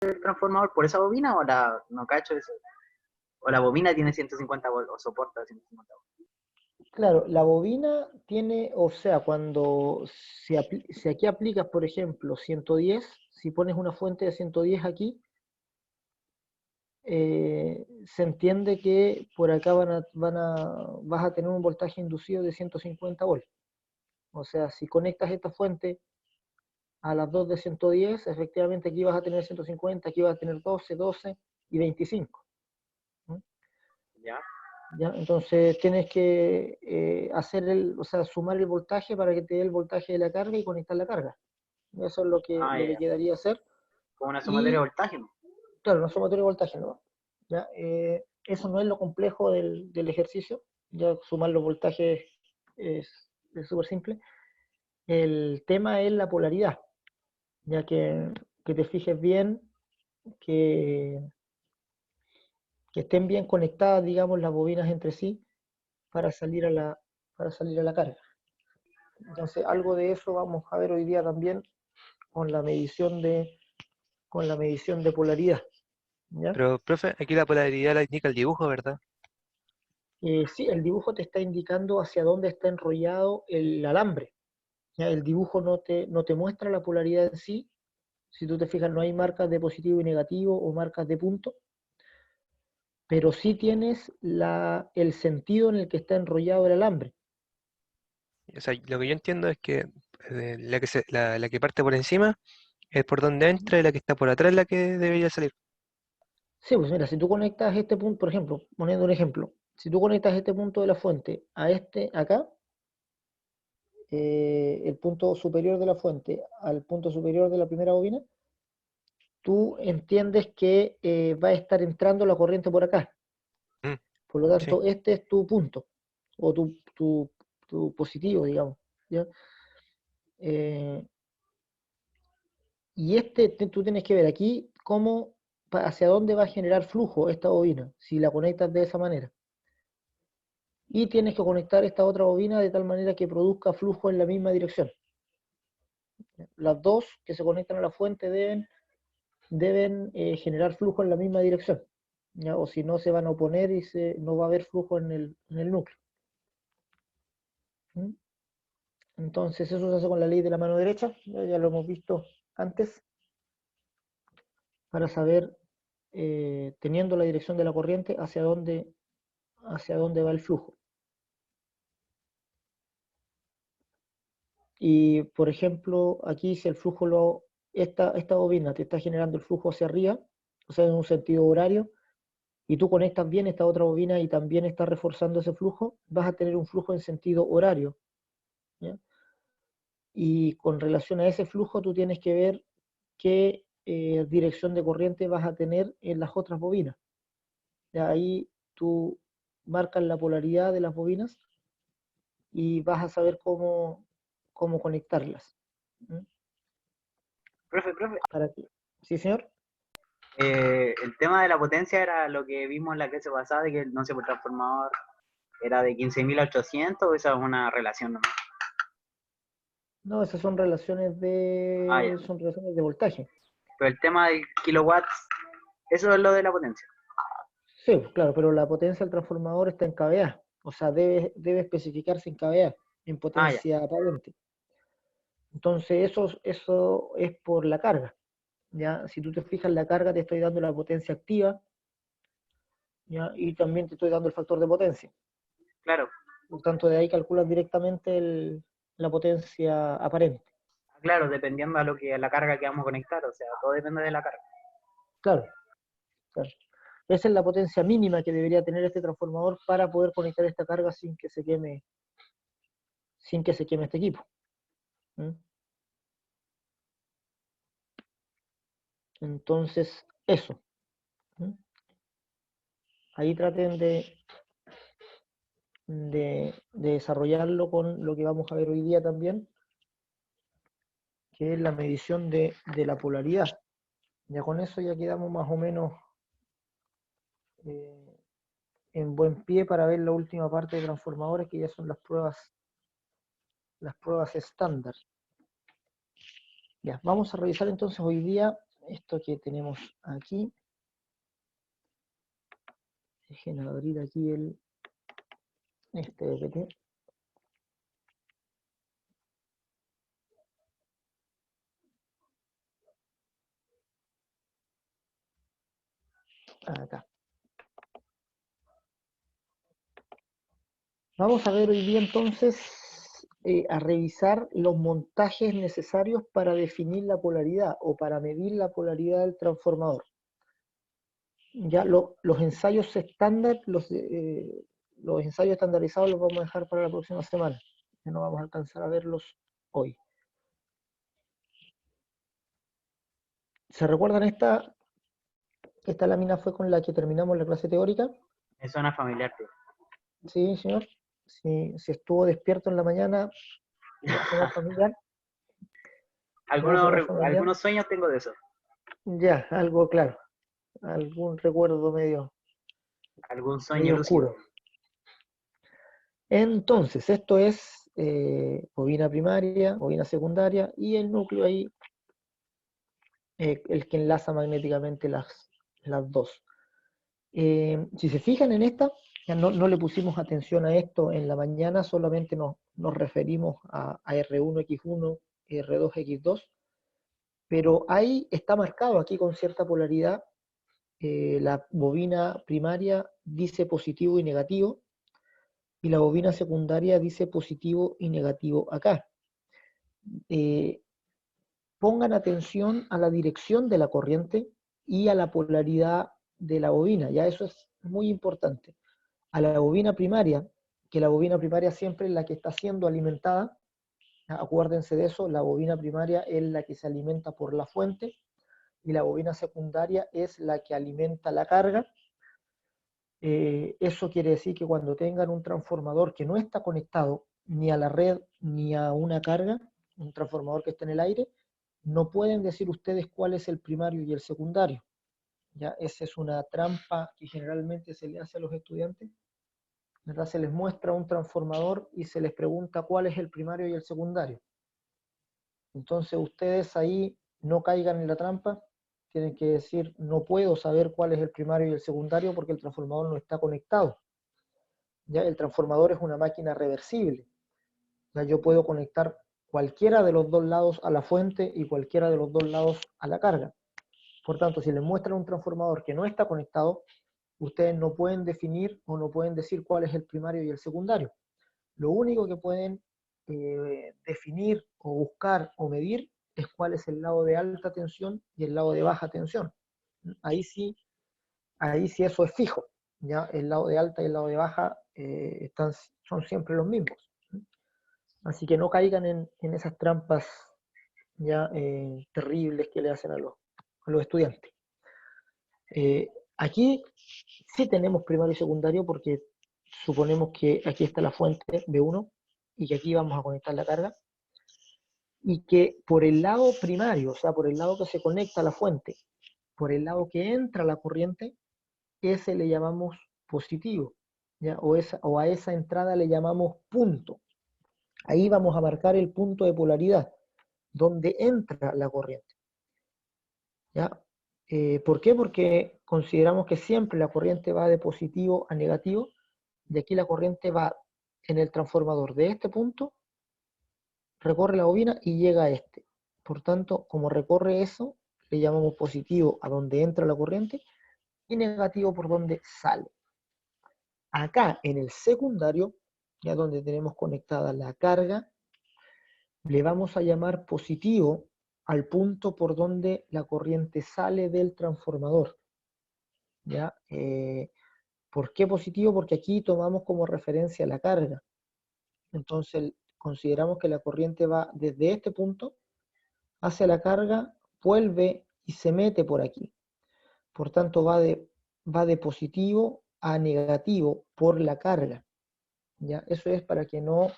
el transformador por esa bobina o la, no cacho eso, o la bobina tiene 150 volts o soporta 150 volts. Claro, la bobina tiene, o sea, cuando si aquí aplicas, por ejemplo, 110, si pones una fuente de 110 aquí, se entiende que por acá vas a tener un voltaje inducido de 150 volts. O sea, si conectas esta fuente a las dos de 110, efectivamente aquí vas a tener 150, aquí vas a tener 12, 12 y 25. ¿No? ¿Ya? ¿Ya? Entonces tienes que o sea, sumar el voltaje para que te dé el voltaje de la carga y conectar la carga. Eso es Ah, lo ya, que ya. quedaría hacer. Como una sumatoria de Y, voltaje, ¿no? claro, no sumatorio de voltaje, ¿no? ¿Ya? Eso no es lo complejo del ejercicio. Ya sumar los voltajes es súper simple. El tema es la polaridad, ya que te fijes bien que, que estén bien conectadas, digamos, las bobinas entre sí para salir para salir a la carga. Entonces, algo de eso vamos a ver hoy día también con con la medición de polaridad. ¿Ya? Pero, profe, aquí la polaridad la indica el dibujo, ¿verdad? Sí, el dibujo te está indicando hacia dónde está enrollado el alambre. ¿Ya? El dibujo no te muestra la polaridad en sí. Si tú te fijas, no hay marcas de positivo y negativo o marcas de punto, pero sí tienes el sentido en el que está enrollado el alambre. O sea, lo que yo entiendo es que la que parte por encima es por donde entra y la que está por atrás es la que debería salir. Sí, pues mira, si tú conectas este punto, por ejemplo, poniendo un ejemplo, si tú conectas este punto de la fuente a este acá, el punto superior de la fuente al punto superior de la primera bobina, tú entiendes que va a estar entrando la corriente por acá. Mm, Por lo sí. tanto, este es tu punto, o tu positivo, digamos. ¿Ya? Eh, y tú tienes que ver aquí hacia dónde va a generar flujo esta bobina, si la conectas de esa manera. Y tienes que conectar esta otra bobina de tal manera que produzca flujo en la misma dirección. Las dos que se conectan a la fuente deben generar flujo en la misma dirección, ¿ya? O si no se van a oponer y no va a haber flujo en el núcleo. ¿Mm? Entonces eso se hace con la ley de la mano derecha, ya lo hemos visto antes, para saber, teniendo la dirección de la corriente, hacia dónde va el flujo. Y por ejemplo, aquí si el flujo esta bobina te está generando el flujo hacia arriba, o sea, en un sentido horario, y tú conectas bien esta otra bobina y también está reforzando ese flujo, vas a tener un flujo en sentido horario. ¿Ya? Y con relación a ese flujo tú tienes que ver qué dirección de corriente vas a tener en las otras bobinas. ¿Ya? Ahí tú marcas la polaridad de las bobinas y vas a saber cómo conectarlas. ¿Mm? Profe, ¿Para qué? ¿Sí, señor? el tema de la potencia era lo que vimos en la clase pasada, de que no sé, por transformador era de 15.800 o esa es una relación nomás. No, esas Ah, ya. son relaciones de voltaje. Pero el tema del kilowatts, eso es lo de la potencia. Sí, pues, claro, pero la potencia del transformador está en kVA, o sea, debe especificarse en kVA, en Ah, ya. potencia aparente. Entonces, eso es por la carga, ¿ya? Si tú te fijas, la carga te estoy dando la potencia activa, ¿ya? Y también te estoy dando el factor de potencia. Claro, Por tanto, de ahí calculas directamente la potencia aparente. claro, dependiendo a lo que a la carga que vamos a conectar, o sea, todo depende de la carga. Claro, claro. Esa es la potencia mínima que debería tener este transformador para poder conectar esta carga sin que se queme este equipo. ¿Mm? Entonces, eso. ¿Mm? Ahí traten de desarrollarlo con lo que vamos a ver hoy día también, que es la medición de la polaridad. Ya con eso ya quedamos más o menos eh, en buen pie para ver la última parte de transformadores, que ya son las pruebas estándar. Ya, vamos a revisar entonces hoy día esto que tenemos aquí. Dejen abrir aquí este PPT. Acá. Vamos a ver hoy día entonces a revisar los montajes necesarios para definir la polaridad o para medir la polaridad del transformador. Ya los ensayos estándar, los ensayos estandarizados los vamos a dejar para la próxima semana. Ya no vamos a alcanzar a verlos hoy. ¿Se recuerdan esta lámina fue con la que terminamos la clase teórica? Me suena familiar, tío. Sí, señor. Si estuvo despierto en la mañana, ya somos familiar. Algunos sueños tengo de eso. Ya, algo claro. Algún recuerdo medio Algún sueño oscuro. lúcido. Entonces, esto es bobina primaria, bobina secundaria y el núcleo ahí, el que enlaza magnéticamente las dos. Si se fijan en esta, ya no le pusimos atención a esto en la mañana, solamente nos referimos a R1X1, R2X2, pero ahí está marcado aquí con cierta polaridad. La bobina primaria dice positivo y negativo, y la bobina secundaria dice positivo y negativo acá. Pongan atención a la dirección de la corriente y a la polaridad de la bobina, ya eso es muy importante. A la bobina primaria, que la bobina primaria siempre es la que está siendo alimentada, acuérdense de eso, la bobina primaria es la que se alimenta por la fuente, y la bobina secundaria es la que alimenta la carga. Eso quiere decir que cuando tengan un transformador que no está conectado ni a la red ni a una carga, un transformador que está en el aire, no pueden decir ustedes cuál es el primario y el secundario. ¿Ya? Esa es una trampa que generalmente se le hace a los estudiantes, ¿verdad? Se les muestra un transformador y se les pregunta cuál es el primario y el secundario. Entonces ustedes ahí no caigan en la trampa, tienen que decir, no puedo saber cuál es el primario y el secundario porque el transformador no está conectado. ¿Ya? El transformador es una máquina reversible. ¿Ya? Yo puedo conectar cualquiera de los dos lados a la fuente y cualquiera de los dos lados a la carga. Por tanto, si les muestran un transformador que no está conectado, ustedes no pueden definir o no pueden decir cuál es el primario y el secundario. Lo único que pueden definir o buscar o medir es cuál es el lado de alta tensión y el lado de baja tensión. Ahí sí eso es fijo. ¿Ya? El lado de alta y el lado de baja son siempre los mismos. Así que no caigan en esas trampas ya terribles que le hacen a los estudiantes. Aquí sí tenemos primario y secundario porque suponemos que aquí está la fuente B1 y que aquí vamos a conectar la carga, y que por el lado primario, o sea, por el lado que se conecta a la fuente, por el lado que entra la corriente, ese le llamamos positivo, ¿ya? O a esa entrada le llamamos punto. Ahí vamos a marcar el punto de polaridad, donde entra la corriente. ¿Ya? ¿Por qué? Porque consideramos que siempre la corriente va de positivo a negativo, y aquí la corriente va en el transformador de este punto, recorre la bobina y llega a este. Por tanto, como recorre eso, le llamamos positivo a donde entra la corriente y negativo por donde sale. Acá en el secundario, ya donde tenemos conectada la carga, le vamos a llamar positivo al punto por donde la corriente sale del transformador. ¿Ya? ¿Por qué positivo? Porque aquí tomamos como referencia la carga. Entonces consideramos que la corriente va desde este punto hacia la carga, vuelve y se mete por aquí. Por tanto va de positivo a negativo por la carga. ¿Ya? Eso es para que no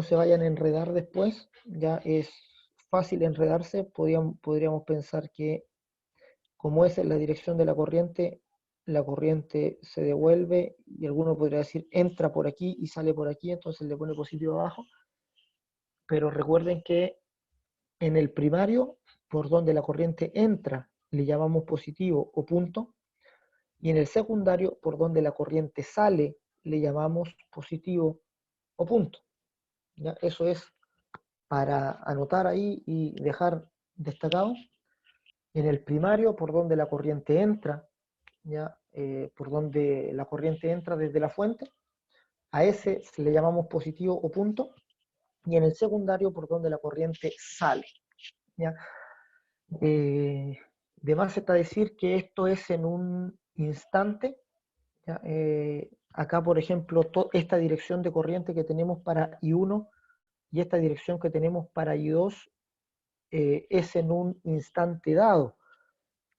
se vayan a enredar después. Ya es fácil enredarse. Podríamos pensar que como esa es la dirección de la corriente se devuelve y alguno podría decir entra por aquí y sale por aquí, entonces le pone positivo abajo. Pero recuerden que en el primario por donde la corriente entra le llamamos positivo o punto, y en el secundario, por donde la corriente sale, le llamamos positivo o punto. ¿Ya? Eso es para anotar ahí y dejar destacado. En el primario, por donde la corriente entra, ¿ya? Por donde la corriente entra desde la fuente, a ese le llamamos positivo o punto, y en el secundario, por donde la corriente sale. ¿Ya? De más está decir que esto es en un instante. ¿Ya? Acá, por ejemplo, esta dirección de corriente que tenemos para I1 y esta dirección que tenemos para I2 es en un instante dado.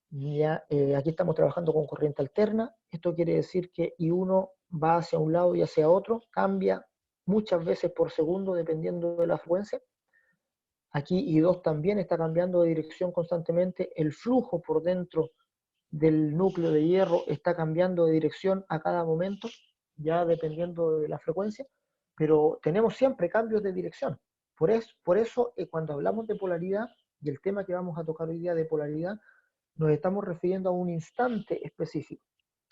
¿Ya? Aquí estamos trabajando con corriente alterna. Esto quiere decir que I1 va hacia un lado y hacia otro, cambia muchas veces por segundo dependiendo de la frecuencia. Aquí I2 también está cambiando de dirección constantemente. El flujo por dentro del núcleo de hierro está cambiando de dirección a cada momento, ya dependiendo de la frecuencia, pero tenemos siempre cambios de dirección. Por eso cuando hablamos de polaridad, y el tema que vamos a tocar hoy día de polaridad, nos estamos refiriendo a un instante específico,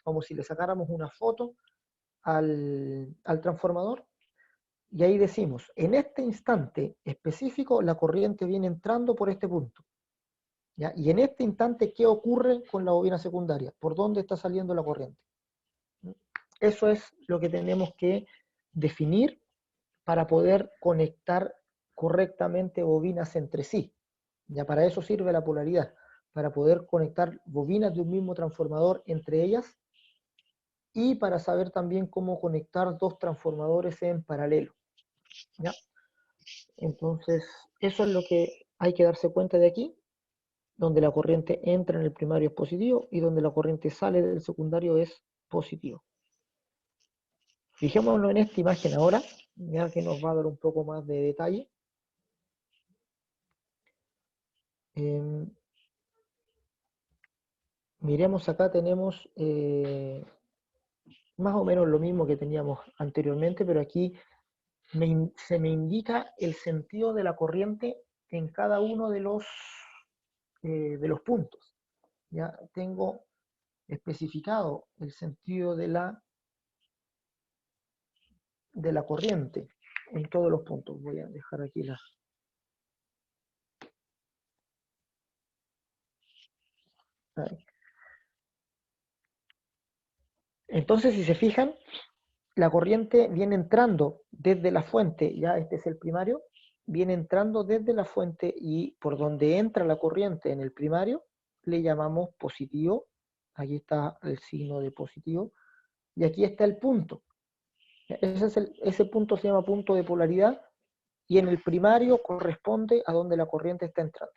como si le sacáramos una foto al transformador, y ahí decimos, en este instante específico la corriente viene entrando por este punto. ¿Ya? Y en este instante, ¿qué ocurre con la bobina secundaria? ¿Por dónde está saliendo la corriente? Eso es lo que tenemos que definir para poder conectar correctamente bobinas entre sí. Ya para eso sirve la polaridad, para poder conectar bobinas de un mismo transformador entre ellas y para saber también cómo conectar dos transformadores en paralelo. ¿Ya? Entonces, eso es lo que hay que darse cuenta de aquí, donde la corriente entra en el primario es positivo y donde la corriente sale del secundario es positivo. Fijémonos en esta imagen ahora, ya que nos va a dar un poco más de detalle. Miremos acá, tenemos más o menos lo mismo que teníamos anteriormente, pero aquí se me indica el sentido de la corriente en cada uno de los puntos. Ya tengo especificado el sentido de la corriente en todos los puntos. Voy a dejar aquí la... Ahí. Entonces, si se fijan, la corriente viene entrando desde la fuente, ya este es el primario, viene entrando desde la fuente y por donde entra la corriente en el primario le llamamos positivo. Aquí está el signo de positivo y aquí está el punto. Ese punto se llama punto de polaridad y en el primario corresponde a donde la corriente está entrando.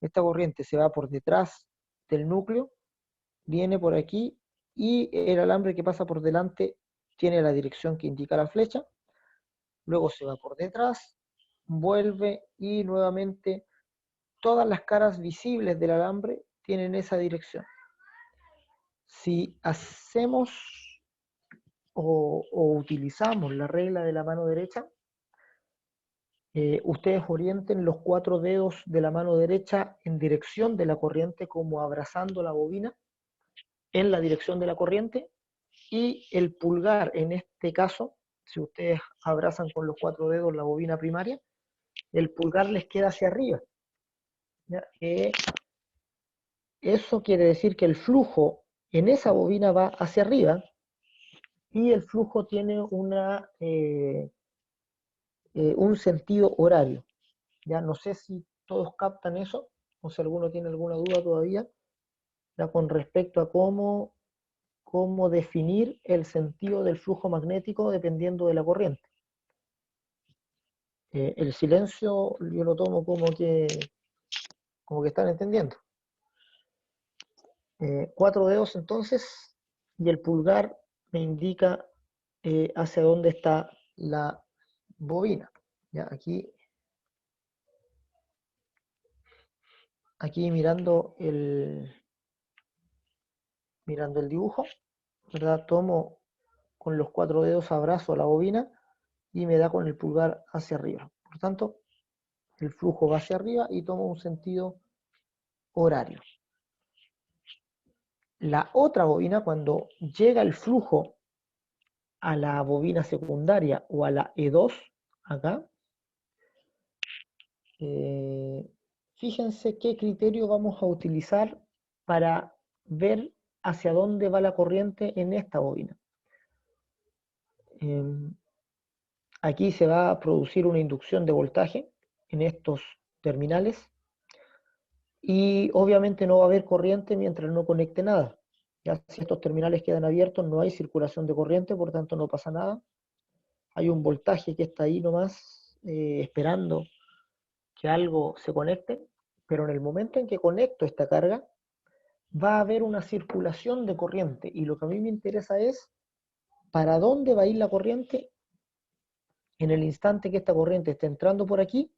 Esta corriente se va por detrás del núcleo, viene por aquí y el alambre que pasa por delante tiene la dirección que indica la flecha, luego se va por detrás, vuelve y nuevamente todas las caras visibles del alambre tienen esa dirección. Si hacemos o utilizamos la regla de la mano derecha, ustedes orienten los 4 dedos de la mano derecha en dirección de la corriente como abrazando la bobina en la dirección de la corriente y el pulgar en este caso, si ustedes abrazan con los 4 dedos la bobina primaria, el pulgar les queda hacia arriba. ¿Ya? Eso quiere decir que el flujo en esa bobina va hacia arriba y el flujo tiene un sentido horario. Ya no sé si todos captan eso o si alguno tiene alguna duda todavía ya con respecto a cómo definir el sentido del flujo magnético dependiendo de la corriente. El silencio yo lo tomo como que están entendiendo. 4 dedos entonces y el pulgar me indica hacia dónde está la bobina. Ya aquí mirando el dibujo, ¿verdad? Tomo con los 4 dedos, abrazo la bobina y me da con el pulgar hacia arriba. Por tanto, el flujo va hacia arriba y tomo un sentido horario. La otra bobina, cuando llega el flujo a la bobina secundaria o a la E2, acá, fíjense qué criterio vamos a utilizar para ver hacia dónde va la corriente en esta bobina. Aquí se va a producir una inducción de voltaje en estos terminales y obviamente no va a haber corriente mientras no conecte nada. Ya si estos terminales quedan abiertos no hay circulación de corriente, por tanto no pasa nada. Hay un voltaje que está ahí nomás esperando que algo se conecte, pero en el momento en que conecto esta carga va a haber una circulación de corriente y lo que a mí me interesa es para dónde va a ir la corriente en el instante que esta corriente esté entrando por aquí,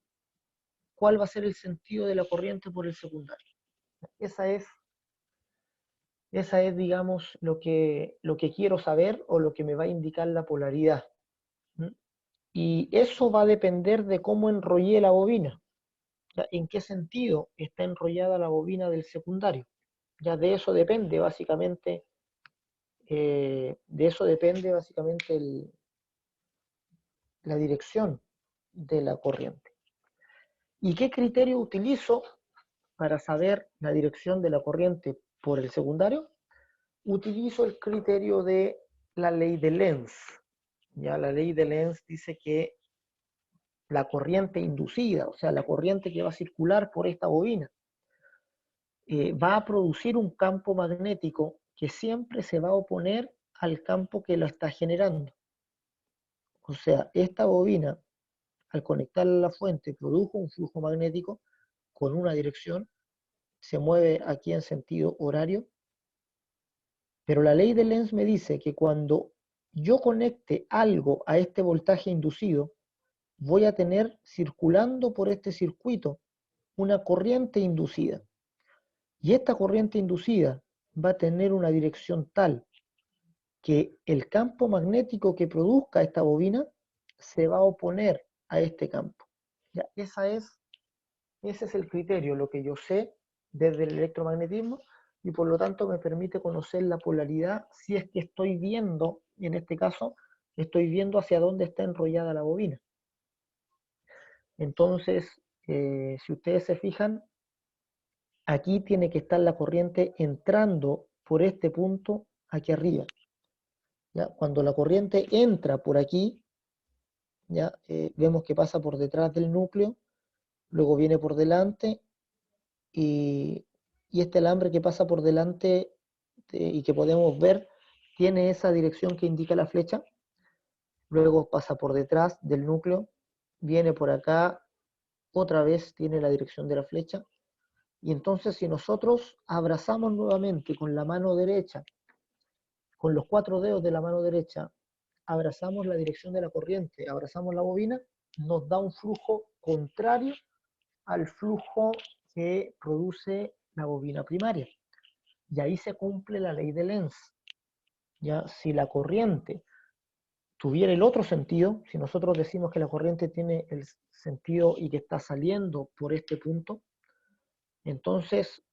cuál va a ser el sentido de la corriente por el secundario. Esa es, digamos, lo que quiero saber o lo que me va a indicar la polaridad. Y eso va a depender de cómo enrollé la bobina. ¿En qué sentido está enrollada la bobina del secundario? Ya de eso depende básicamente, la dirección de la corriente. ¿Y qué criterio utilizo para saber la dirección de la corriente por el secundario? Utilizo el criterio de la ley de Lenz. Ya la ley de Lenz dice que la corriente inducida, o sea, la corriente que va a circular por esta bobina, va a producir un campo magnético que siempre se va a oponer al campo que lo está generando. O sea, esta bobina, al conectarla a la fuente, produjo un flujo magnético con una dirección, se mueve aquí en sentido horario, pero la ley de Lenz me dice que cuando yo conecte algo a este voltaje inducido, voy a tener circulando por este circuito una corriente inducida. Y esta corriente inducida va a tener una dirección tal que el campo magnético que produzca esta bobina se va a oponer a este campo. Ya, ese es el criterio, lo que yo sé desde el electromagnetismo, y por lo tanto me permite conocer la polaridad si es que estoy viendo, en este caso, estoy viendo hacia dónde está enrollada la bobina. Entonces, si ustedes se fijan, aquí tiene que estar la corriente entrando por este punto aquí arriba. ¿Ya? Cuando la corriente entra por aquí, ¿ya? Vemos que pasa por detrás del núcleo, luego viene por delante, y este alambre que pasa por delante y que podemos ver, tiene esa dirección que indica la flecha, luego pasa por detrás del núcleo, viene por acá, otra vez tiene la dirección de la flecha, y entonces si nosotros abrazamos nuevamente con la mano derecha, con los 4 dedos de la mano derecha, abrazamos la dirección de la corriente, abrazamos la bobina, nos da un flujo contrario al flujo que produce la bobina primaria. Y ahí se cumple la ley de Lenz. Ya, si la corriente tuviera el otro sentido, si nosotros decimos que la corriente tiene el sentido y que está saliendo por este punto, entonces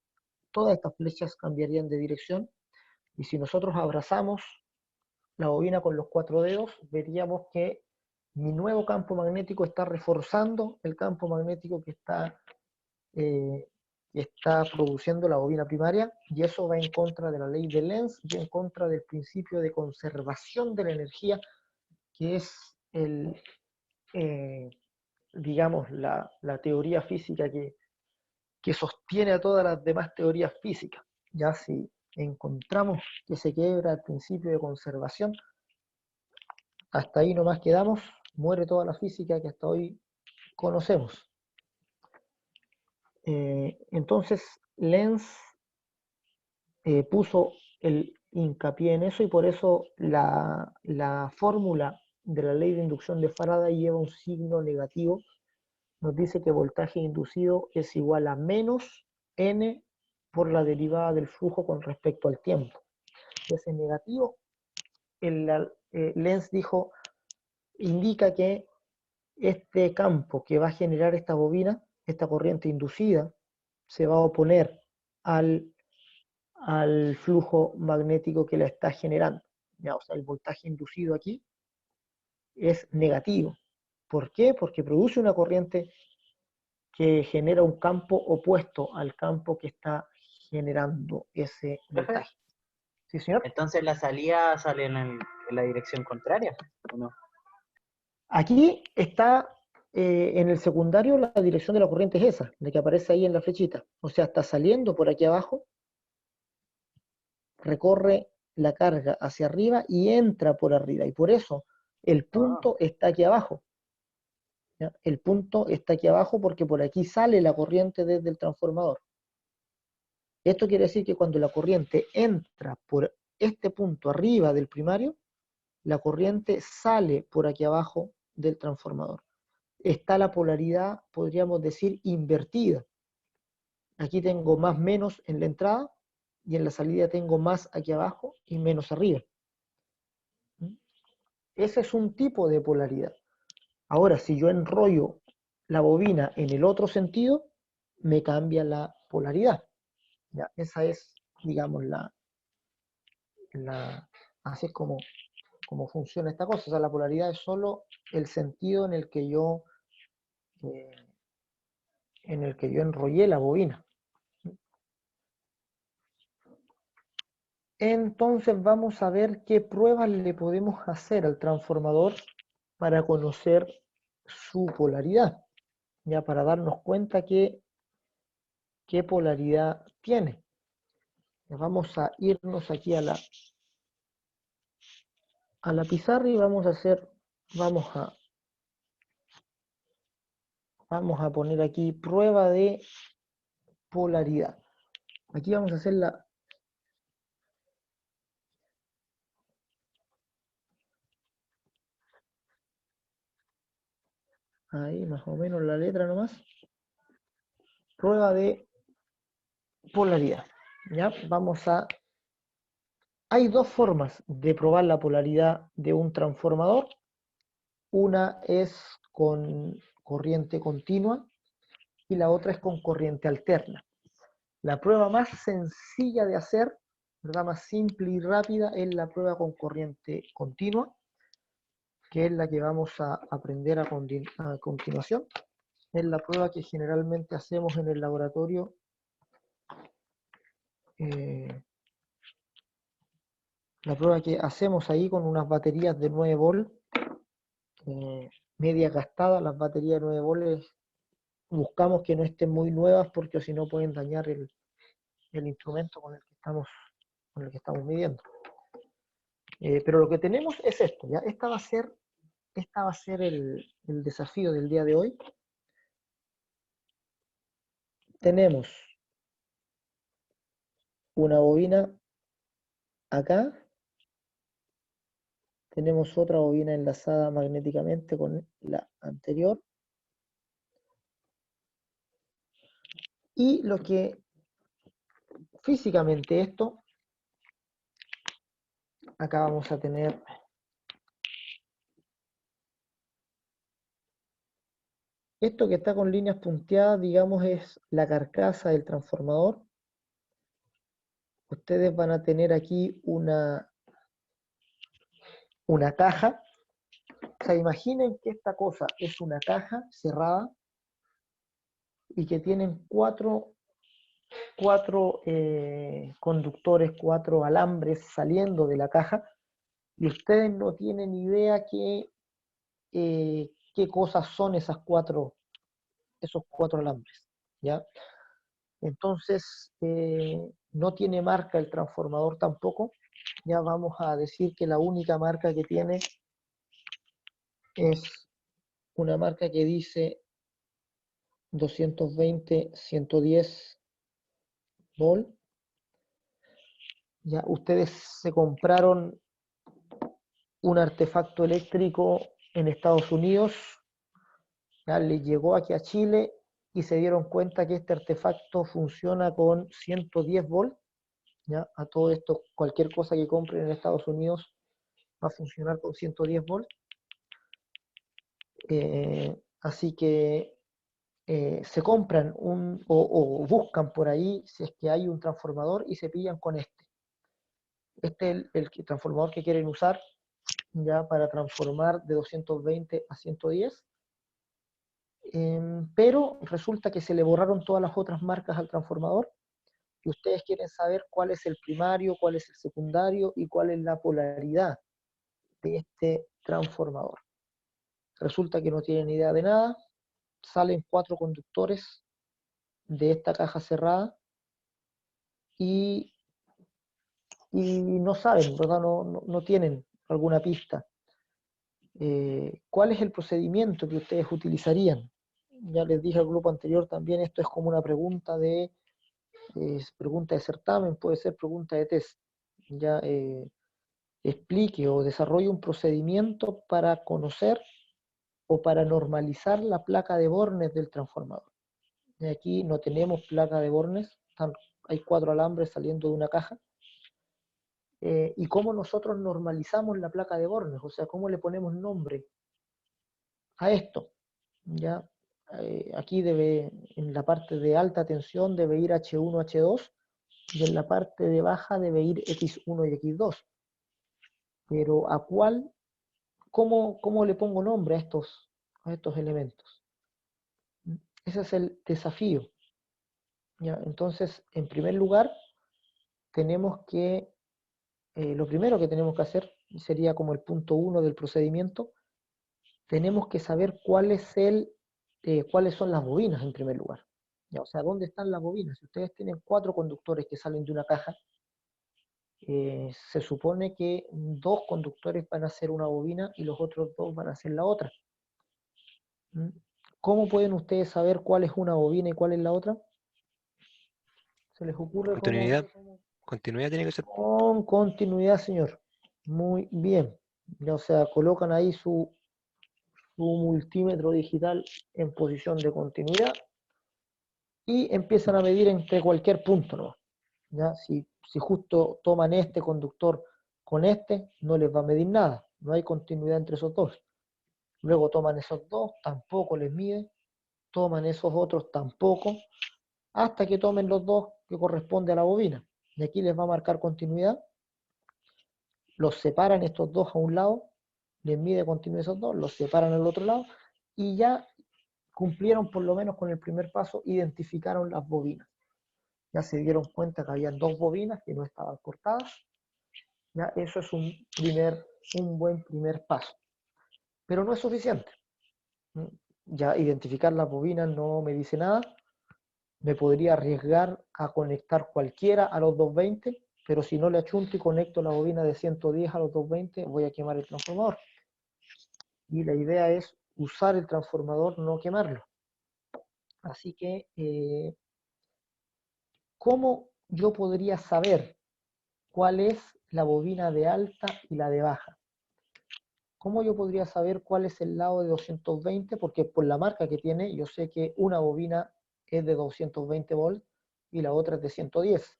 todas estas flechas cambiarían de dirección, y si nosotros abrazamos la bobina con los 4 dedos, veríamos que mi nuevo campo magnético está reforzando el campo magnético que está produciendo la bobina primaria, y eso va en contra de la ley de Lenz y en contra del principio de conservación de la energía, que es digamos, la teoría física que sostiene a todas las demás teorías físicas. Ya si encontramos que se quiebra el principio de conservación, hasta ahí nomás quedamos, muere toda la física que hasta hoy conocemos. Entonces, Lenz puso el hincapié en eso, y por eso la fórmula de la ley de inducción de Faraday lleva un signo negativo. Nos dice que voltaje inducido es igual a menos N por la derivada del flujo con respecto al tiempo. Ese negativo, Lenz dijo, indica que este campo que va a generar esta bobina, esta corriente inducida, se va a oponer al flujo magnético que la está generando. ¿Ya? O sea, el voltaje inducido aquí es negativo. ¿Por qué? Porque produce una corriente que genera un campo opuesto al campo que está generando ese voltaje. ¿Sí, señor? Entonces la salida sale en la dirección contraria, ¿o no? Aquí está en el secundario la dirección de la corriente es esa, la que aparece ahí en la flechita. O sea, está saliendo por aquí abajo, recorre la carga hacia arriba y entra por arriba. Y por eso el punto está aquí abajo. ¿Ya? El punto está aquí abajo porque por aquí sale la corriente desde el transformador. Esto quiere decir que cuando la corriente entra por este punto arriba del primario, la corriente sale por aquí abajo del transformador. Está la polaridad, podríamos decir, invertida. Aquí tengo más menos en la entrada y en la salida tengo más aquí abajo y menos arriba. Ese es un tipo de polaridad. Ahora, si yo enrollo la bobina en el otro sentido, me cambia la polaridad. ¿Ya? Esa es, digamos, así es como funciona esta cosa. O sea, la polaridad es solo el sentido eh, en el que yo enrollé la bobina. Entonces vamos a ver qué pruebas le podemos hacer al transformador para conocer su polaridad, ya para darnos cuenta qué polaridad tiene. Vamos a irnos aquí a la pizarra y vamos a poner aquí prueba de polaridad. Aquí vamos a hacer ahí más o menos la letra nomás. Prueba de polaridad. ¿Ya? Hay dos formas de probar la polaridad de un transformador. Una es con corriente continua y la otra es con corriente alterna. La prueba más sencilla de hacer, ¿verdad? Más simple y rápida, es la prueba con corriente continua, que es la que vamos a aprender a continuación. Es la prueba que generalmente hacemos en el laboratorio la prueba que hacemos ahí con unas baterías de 9 volt medias gastadas. Las baterías de 9 volt buscamos que no estén muy nuevas porque si no pueden dañar el instrumento con el que estamos midiendo. Pero lo que tenemos es esto, ¿ya? Esta va a ser el desafío del día de hoy. Tenemos una bobina acá, tenemos otra bobina enlazada magnéticamente con la anterior, y lo que físicamente acá vamos a tener esto que está con líneas punteadas, digamos, es la carcasa del transformador. Ustedes van a tener aquí una caja. O sea, imaginen que esta cosa es una caja cerrada y que tienen cuatro conductores, 4 alambres saliendo de la caja, y ustedes no tienen idea qué cosas son esos cuatro alambres, ¿ya? Entonces, no tiene marca el transformador tampoco. Ya vamos a decir que la única marca que tiene es una marca que dice 220-110 volt. Ya ustedes se compraron un artefacto eléctrico en Estados Unidos, ya les llegó aquí a Chile y se dieron cuenta que este artefacto funciona con 110 volt. ¿Ya? A todo esto, cualquier cosa que compren en Estados Unidos va a funcionar con 110 volt. Así que se compran o buscan por ahí si es que hay un transformador y se pillan con este. Este es el transformador que quieren usar ya para transformar de 220 a 110. Pero resulta que se le borraron todas las otras marcas al transformador y ustedes quieren saber cuál es el primario, cuál es el secundario y cuál es la polaridad de este transformador. Resulta que no tienen idea de nada, salen 4 conductores de esta caja cerrada y no saben, ¿verdad? No tienen alguna pista. ¿Cuál es el procedimiento que ustedes utilizarían? Ya les dije al grupo anterior también, esto es como una pregunta de certamen, puede ser pregunta de test. Ya explique o desarrolle un procedimiento para conocer o para normalizar la placa de bornes del transformador. Y aquí no tenemos placa de bornes, hay 4 alambres saliendo de una caja. Y cómo nosotros normalizamos la placa de bornes, o sea, cómo le ponemos nombre a esto. ¿Ya? Aquí en la parte de alta tensión debe ir H1, H2, y en la parte de baja debe ir X1 y X2. Pero ¿cómo le pongo nombre a estos elementos? Ese es el desafío. ¿Ya? Entonces, en primer lugar, lo primero que tenemos que hacer sería como el punto 1 del procedimiento. Tenemos que saber cuáles son las bobinas en primer lugar. ¿Ya? O sea, ¿dónde están las bobinas? Si ustedes tienen 4 conductores que salen de una caja, se supone que 2 conductores van a ser una bobina y los otros 2 van a ser la otra. ¿Mm? ¿Cómo pueden ustedes saber cuál es una bobina y cuál es la otra? ¿Se les ocurre Continuidad. Continuidad tiene que ser. Con continuidad, señor? Muy bien. Ya, o sea, colocan ahí su multímetro digital en posición de continuidad y empiezan a medir entre cualquier punto, ¿no? ¿Ya? Si justo toman este conductor con este, no les va a medir nada, no hay continuidad entre esos dos. Luego toman esos dos, tampoco les mide, toman esos otros, tampoco, hasta que tomen los dos que corresponde a la bobina. Y aquí les va a marcar continuidad, los separan estos dos a un lado, les mide continuidad esos dos, los separan al otro lado, y ya cumplieron por lo menos con el primer paso, identificaron las bobinas. Ya se dieron cuenta que habían 2 bobinas que no estaban cortadas. Ya eso es un buen primer paso. Pero no es suficiente. Ya identificar las bobinas no me dice nada. Me podría arriesgar a conectar cualquiera a los 220, pero si no le achunto y conecto la bobina de 110 a los 220, voy a quemar el transformador. Y la idea es usar el transformador, no quemarlo. Así que, ¿cómo yo podría saber cuál es la bobina de alta y la de baja? ¿Cómo yo podría saber cuál es el lado de 220? Porque por la marca que tiene, yo sé que una bobina es de 220 volts y la otra es de 110.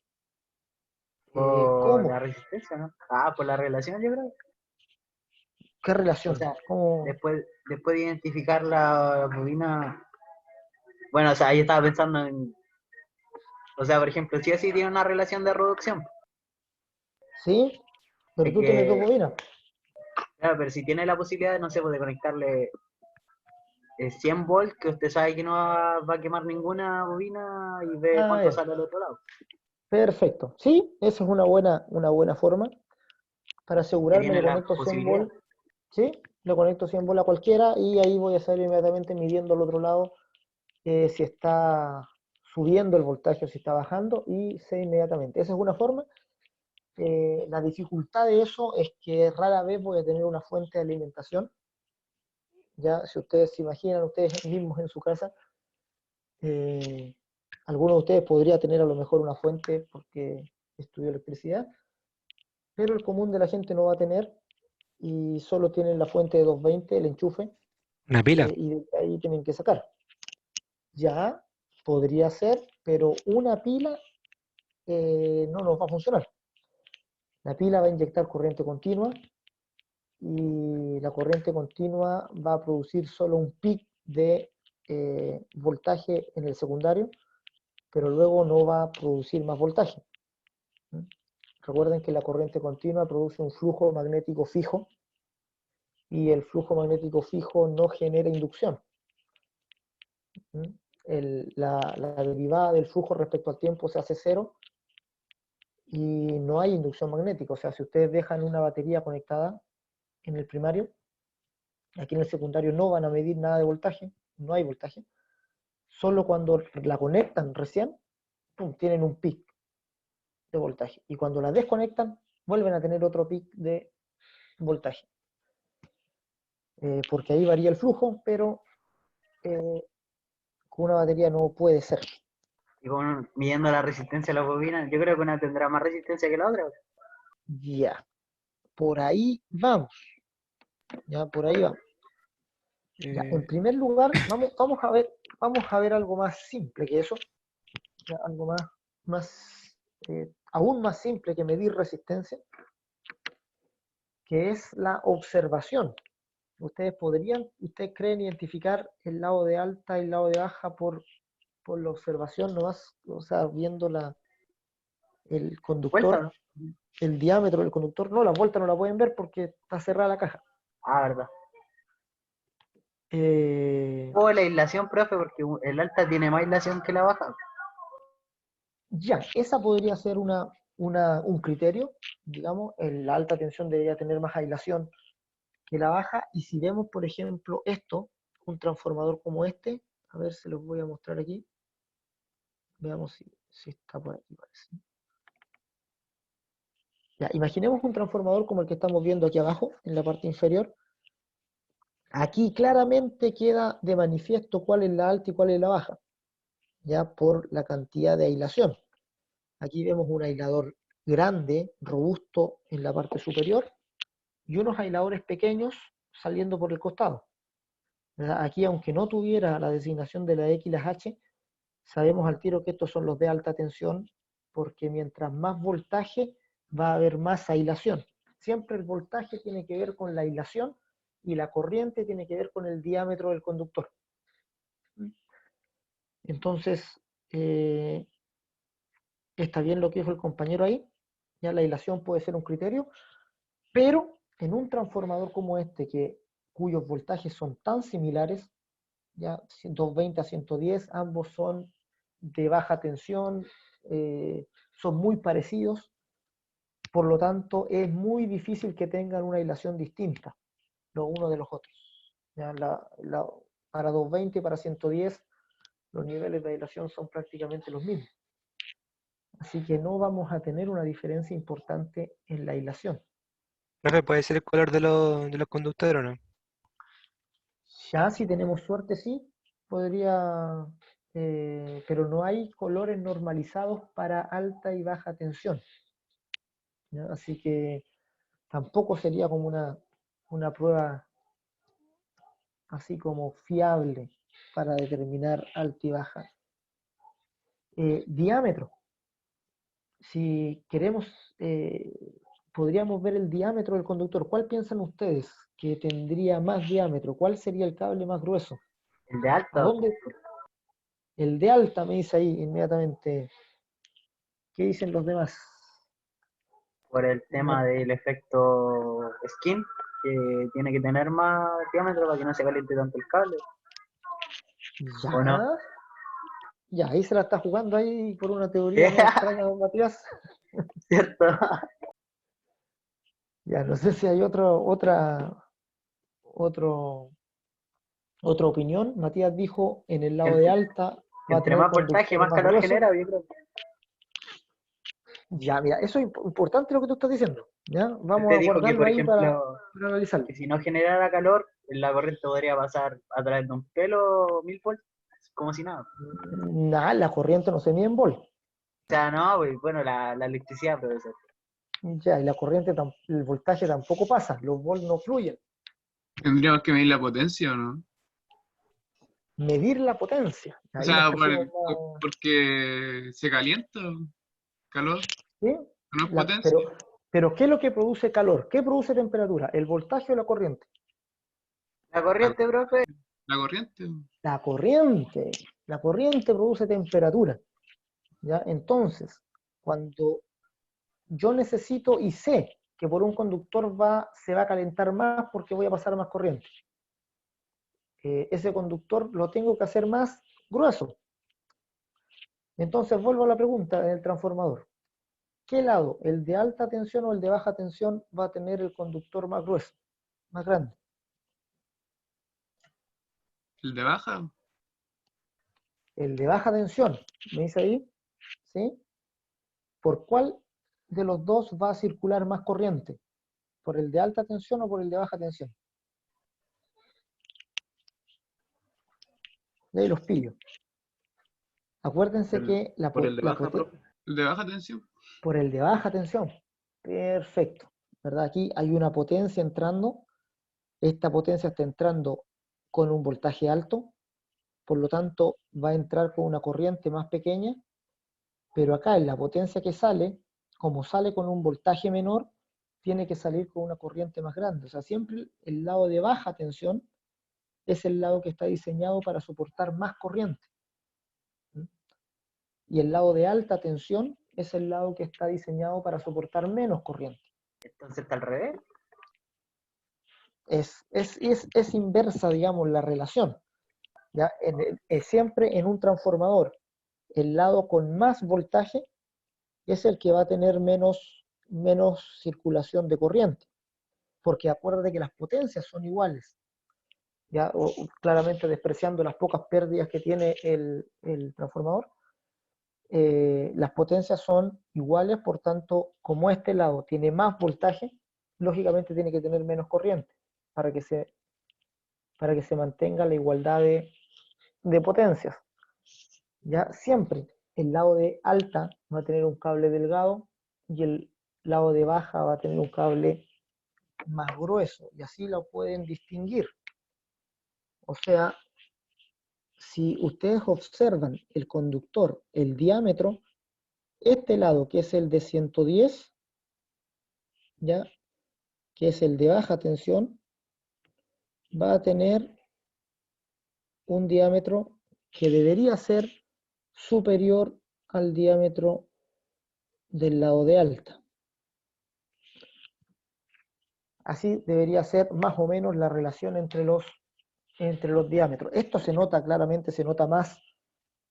Por ¿Cómo? la resistencia, ¿no? Ah, por la relación, yo creo. ¿Qué O relación? sea, ¿Cómo? después de identificar la bobina, bueno, o sea, yo estaba pensando en, o sea, por ejemplo, si así tiene una relación de reducción, ¿Sí? Pero es tú tienes 2 que, bobinas. claro, pero si tiene la posibilidad, no sé, pues, de conectarle 100 volts, que usted sabe que no va a quemar ninguna bobina y ve Ah, cuánto ya. sale al otro lado. Perfecto. Sí, esa es una buena forma. Para Que asegurarme tiene le la conecto 100 posibilidad. volts. ¿Sí? Le conecto 100 volts a cualquiera y ahí voy a estar inmediatamente midiendo al otro lado si está subiendo el voltaje o si está bajando y sé inmediatamente. Esa es una forma. La dificultad de eso es que rara vez voy a tener una fuente de alimentación. Ya, si ustedes se imaginan, ustedes mismos en su casa, eh, alguno de ustedes podría tener a lo mejor una fuente porque estudió electricidad, pero el común de la gente no va a tener y solo tienen la fuente de 220, el enchufe, Una pila. y de ahí tienen que sacar. Ya podría ser, pero una pila no nos va a funcionar. La pila va a inyectar corriente continua y la corriente continua va a producir solo un pic de voltaje en el secundario, pero luego no va a producir más voltaje. ¿Mm? Recuerden que la corriente continua produce un flujo magnético fijo y el flujo magnético fijo no genera inducción. ¿Mm? La derivada del flujo respecto al tiempo se hace cero y no hay inducción magnética. O sea, si ustedes dejan una batería conectada en el primario, aquí en el secundario no van a medir nada de voltaje, no hay voltaje. Solo cuando la conectan recién, pum, tienen un pic de voltaje. Y cuando la desconectan, vuelven a tener otro pic de voltaje. Porque ahí varía el flujo, pero con una batería no puede ser. Y como midiendo la resistencia de la bobina, yo creo que una tendrá más resistencia que la otra. Ya, por ahí vamos. Ya, por ahí vamos. Ya, en primer lugar, vamos a ver algo más simple que eso. Ya, algo aún más simple que medir resistencia, que es la observación. Ustedes creen identificar el lado de alta y el lado de baja por la observación nomás, o sea, viendo el ¿Vuelta o conductor, no? el diámetro del conductor. No, la vuelta no la pueden ver porque está cerrada la caja. Ah, verdad. Eh, O la aislación, profe, porque el alta tiene más aislación que la baja. ya, esa podría ser un criterio, digamos, la alta tensión debería tener más aislación que la baja, y si vemos, por ejemplo, un transformador como este, a ver, se los voy a mostrar aquí, veamos si está por aquí, parece. Ya, imaginemos un transformador como el que estamos viendo aquí abajo, en la parte inferior. Aquí claramente queda de manifiesto cuál es la alta y cuál es la baja, ya por la cantidad de aislación. Aquí vemos un aislador grande, robusto en la parte superior, y unos aisladores pequeños saliendo por el costado. Aquí, aunque no tuviera la designación de la X y las H, sabemos al tiro que estos son los de alta tensión, porque mientras más voltaje va a haber más aislación. Siempre el voltaje tiene que ver con la aislación y la corriente tiene que ver con el diámetro del conductor. Entonces, está bien lo que dijo el compañero ahí, ya la aislación puede ser un criterio, pero en un transformador como este, cuyos voltajes son tan similares, ya 220 a 110, ambos son de baja tensión, son muy parecidos, por lo tanto es muy difícil que tengan una aislación distinta los unos de los otros. Ya para 220 y para 110 los niveles de aislación son prácticamente los mismos. Así que no vamos a tener una diferencia importante en la aislación. Profe, ¿puede ser el color de los conductores o no? Ya si tenemos suerte sí, podría, pero no hay colores normalizados para alta y baja tensión. ¿Ya? Así que tampoco sería como una prueba así como fiable para determinar alta y baja. Diámetro. Si queremos, podríamos ver el diámetro del conductor. ¿Cuál piensan ustedes que tendría más diámetro? ¿Cuál sería el cable más grueso? El de ¿A alta, dónde? El de alta, me dice ahí inmediatamente. ¿Qué dicen los demás? por el tema del efecto skin, que tiene que tener más diámetro para que no se caliente tanto el cable. ¿O no? Ya, ya, ahí se la está jugando ahí por una teoría más extraña, don Matías. ¿Cierto? Ya, no sé si hay otra opinión. Matías dijo en el lado de alta va a Entre tener más voltaje, conductor más más calor grueso. genera, yo creo. Ya, mira, eso es importante lo que tú estás diciendo. ¿Ya? Vamos Usted a dijo que, guardarlo por ahí para ejemplo, analizarlo. que si no generara calor, la corriente podría pasar a través de un pelo 1000 volts, como si nada. Nada, la corriente no se mide en volt. O sea, no, pues, bueno, la electricidad, profesor. Ya, y la corriente, el voltaje tampoco pasa, los volts no fluyen. Tendríamos que medir la potencia, ¿o no? Medir la potencia. O Ahí nos sea, pusimos más. porque se calienta, calor, ¿Sí? no es La- potencia. pero, pero, ¿qué es lo que produce calor? ¿Qué produce temperatura? ¿El voltaje o la corriente? La corriente, profe, La corriente. La corriente produce temperatura, ¿ya? Entonces, cuando yo necesito y sé que por un conductor se va a calentar más porque voy a pasar más corriente, ese conductor lo tengo que hacer más grueso. Entonces vuelvo a la pregunta del transformador. ¿Qué lado, el de alta tensión o el de baja tensión, va a tener el conductor más grueso, más grande? ¿El de baja? El de baja tensión, ¿me dice ahí? ¿Sí? ¿Por cuál de los dos va a circular más corriente? ¿Por el de alta tensión o por el de baja tensión? De ahí los pillo. Acuérdense que Por el de baja, profe. El de baja tensión. por el de baja tensión. Perfecto. ¿Verdad? Aquí hay una potencia entrando. Esta potencia está entrando con un voltaje alto. Por lo tanto, va a entrar con una corriente más pequeña. Pero acá en la potencia que sale, como sale con un voltaje menor, tiene que salir con una corriente más grande. O sea, siempre el lado de baja tensión es el lado que está diseñado para soportar más corriente. Y el lado de alta tensión es el lado que está diseñado para soportar menos corriente. Entonces está al revés. Es inversa, digamos, la relación. ¿Ya? Siempre en un transformador, el lado con más voltaje es el que va a tener menos circulación de corriente. Porque acuérdate que las potencias son iguales. ¿Ya? Claramente despreciando las pocas pérdidas que tiene el transformador, las potencias son iguales, por tanto, como este lado tiene más voltaje, lógicamente tiene que tener menos corriente para que se mantenga la igualdad de potencias. Ya siempre el lado de alta va a tener un cable delgado y el lado de baja va a tener un cable más grueso, y así lo pueden distinguir. O sea, si ustedes observan el conductor, el diámetro, este lado que es el de 110, ¿ya? Que es el de baja tensión, va a tener un diámetro que debería ser superior al diámetro del lado de alta. Así debería ser más o menos la relación entre los diámetros. Esto se nota claramente, se nota más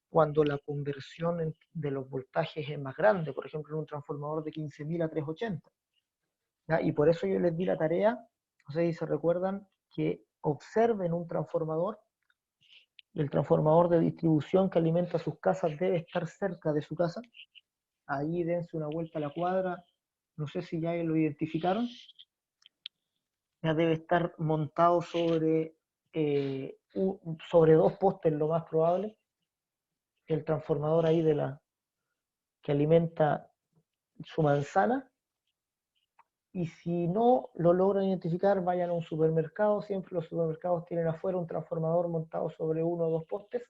cuando la conversión de los voltajes es más grande, por ejemplo en un transformador de 15.000 a 380. ¿Ya? Y por eso yo les di la tarea, no sé si se recuerdan, que observen un transformador. El transformador de distribución que alimenta sus casas debe estar cerca de su casa. Ahí dense una vuelta a la cuadra. No sé si ya lo identificaron. Ya debe estar montado sobre dos postes, lo más probable. El transformador ahí que alimenta su manzana. Y si no lo logran identificar, vayan a un supermercado. Siempre los supermercados tienen afuera un transformador montado sobre uno o dos postes.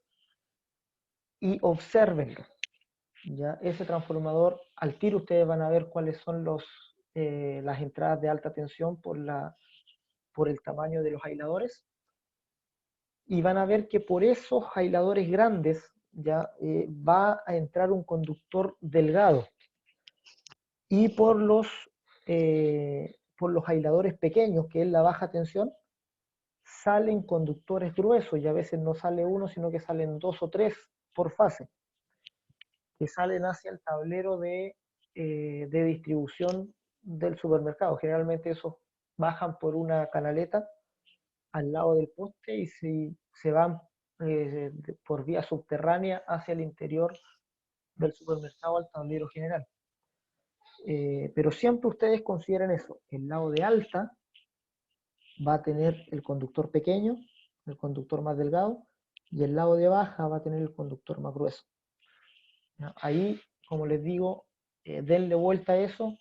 Y obsérvenlo. Ya ese transformador, al tiro ustedes van a ver cuáles son las entradas de alta tensión por el tamaño de los aisladores. Y van a ver que por esos aisladores grandes ya va a entrar un conductor delgado. Y por los aisladores pequeños, que es la baja tensión, salen conductores gruesos, y a veces no sale uno, sino que salen 2 o 3 por fase, que salen hacia el tablero de distribución del supermercado. Generalmente esos bajan por una canaleta al lado del poste y se van por vía subterránea hacia el interior del supermercado al tablero general. Pero siempre ustedes consideren eso: el lado de alta va a tener el conductor pequeño, el conductor más delgado, y el lado de baja va a tener el conductor más grueso. ¿Ya? Ahí, como les digo, denle vuelta a eso,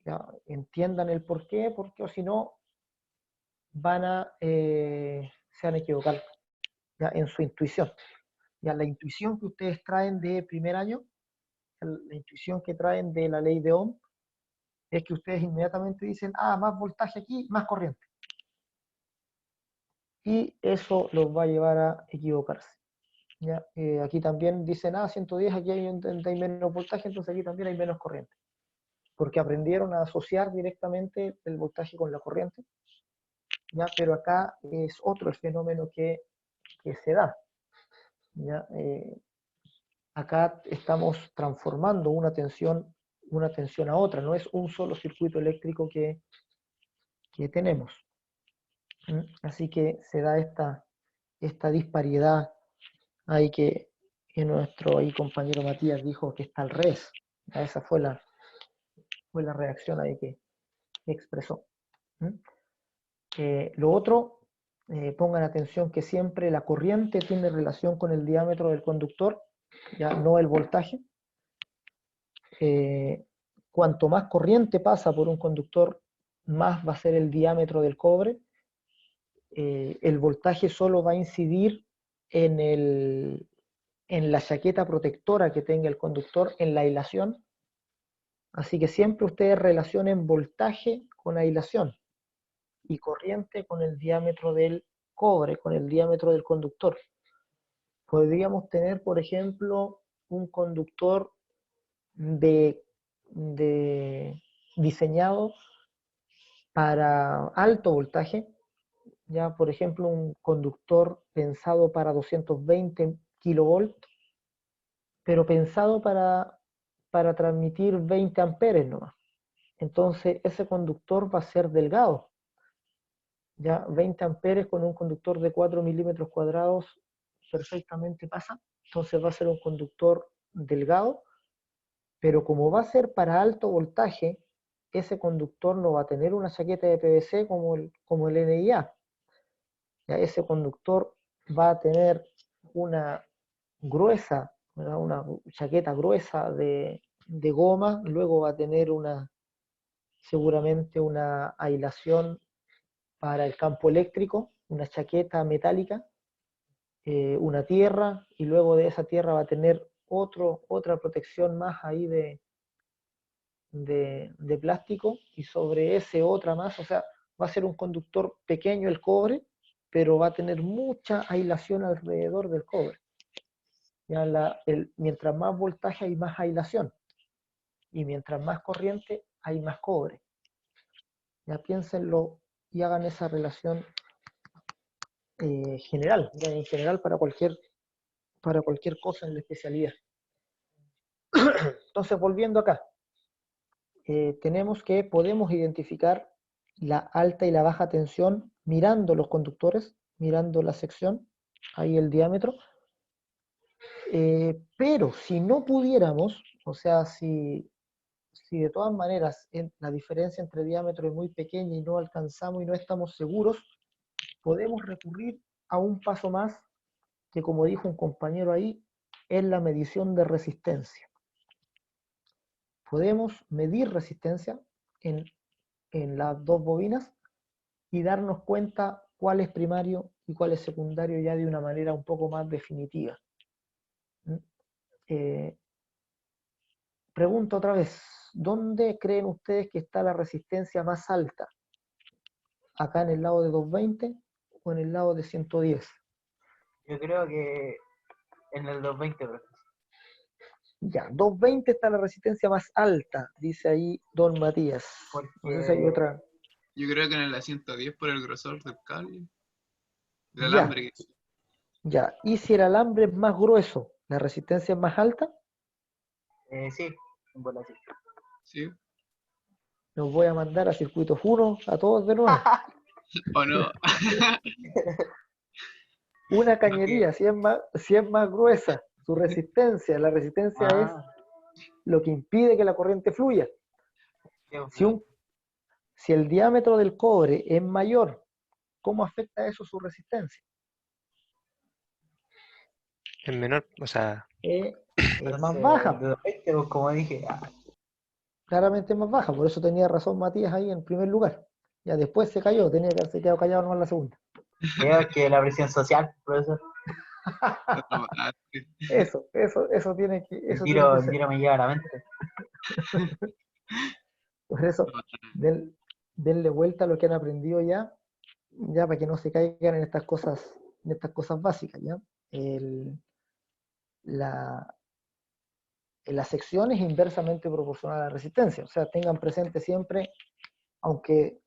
¿ya? Entiendan el por qué, porque o si no, se van a equivocar, ¿ya? En su intuición. Ya la intuición que ustedes traen de primer año, la intuición que traen de la ley de Ohm, es que ustedes inmediatamente dicen, más voltaje aquí, más corriente. y eso los va a llevar a equivocarse. ¿Ya? Aquí también dicen, 110, aquí hay menos voltaje, entonces aquí también hay menos corriente. Porque aprendieron a asociar directamente el voltaje con la corriente, ¿ya? Pero acá es otro el fenómeno que se da. ¿Ya? Acá estamos transformando una tensión a otra, no es un solo circuito eléctrico que tenemos. Así que se da esta disparidad ahí que nuestro ahí compañero Matías dijo que está al revés. Esa fue la reacción ahí que expresó. Lo otro, pongan atención que siempre la corriente tiene relación con el diámetro del conductor, ya no el voltaje. Cuanto más corriente pasa por un conductor, más va a ser el diámetro del cobre. El voltaje solo va a incidir en la chaqueta protectora que tenga el conductor, en la aislación. Así que siempre ustedes relacionen voltaje con aislación y corriente con el diámetro del cobre, con el diámetro del conductor. Podríamos tener, por ejemplo, un conductor diseñado para alto voltaje, ya por ejemplo un conductor pensado para 220 kilovolt, pero pensado para transmitir 20 amperes nomás. Entonces ese conductor va a ser delgado. Ya 20 amperes con un conductor de 4 milímetros cuadrados perfectamente pasa. Entonces va a ser un conductor delgado, pero como va a ser para alto voltaje, ese conductor no va a tener una chaqueta de PVC como el NIA. Ya ese conductor va a tener una gruesa, ¿verdad? Una chaqueta gruesa de goma, luego va a tener seguramente una aislación para el campo eléctrico, una chaqueta metálica, una tierra, y luego de esa tierra va a tener otra protección más ahí de plástico, y sobre ese otra más, o sea, va a ser un conductor pequeño el cobre, pero va a tener mucha aislación alrededor del cobre. Ya mientras más voltaje hay más aislación, y mientras más corriente hay más cobre. Ya piénsenlo y hagan esa relación general, ya en general para cualquier cosa en la especialidad. Entonces, volviendo acá, podemos identificar la alta y la baja tensión mirando los conductores, mirando la sección, ahí el diámetro. Pero si no pudiéramos, o sea, si de todas maneras la diferencia entre diámetro es muy pequeña y no alcanzamos y no estamos seguros, podemos recurrir a un paso más que, como dijo un compañero ahí, es la medición de resistencia. Podemos medir resistencia en las dos bobinas y darnos cuenta cuál es primario y cuál es secundario ya de una manera un poco más definitiva. Pregunto otra vez, ¿dónde creen ustedes que está la resistencia más alta? ¿Acá en el lado de 220 o en el lado de 110? Yo creo que en el 220, profesor. Ya, 220 está la resistencia más alta, dice ahí don Matías. Porque No sé si hay otra. Yo creo que en la 110 por el grosor del cable. Del Ya. alambre. Ya, ¿y si el alambre es más grueso, la resistencia es más alta? sí, bueno, sí. ¿Sí? Los voy a mandar a circuitos 1 a todos de nuevo. ¿O no? Una cañería, si es más gruesa, su resistencia, la resistencia es lo que impide que la corriente fluya. Si el diámetro del cobre es mayor, ¿cómo afecta eso su resistencia? Es menor, o sea, Es más baja. Como dije. Claramente es más baja, por eso tenía razón Matías ahí en primer lugar. Ya después se cayó, tenía que haberse quedado callado nomás la segunda. Creo que la presión social, profesor. Eso tiene que El ser. tiro me lleva a la mente. Por eso, denle vuelta a lo que han aprendido ya ya para que no se caigan en estas cosas básicas, ¿ya? La sección es inversamente proporcional a la resistencia, o sea, tengan presente siempre, aunque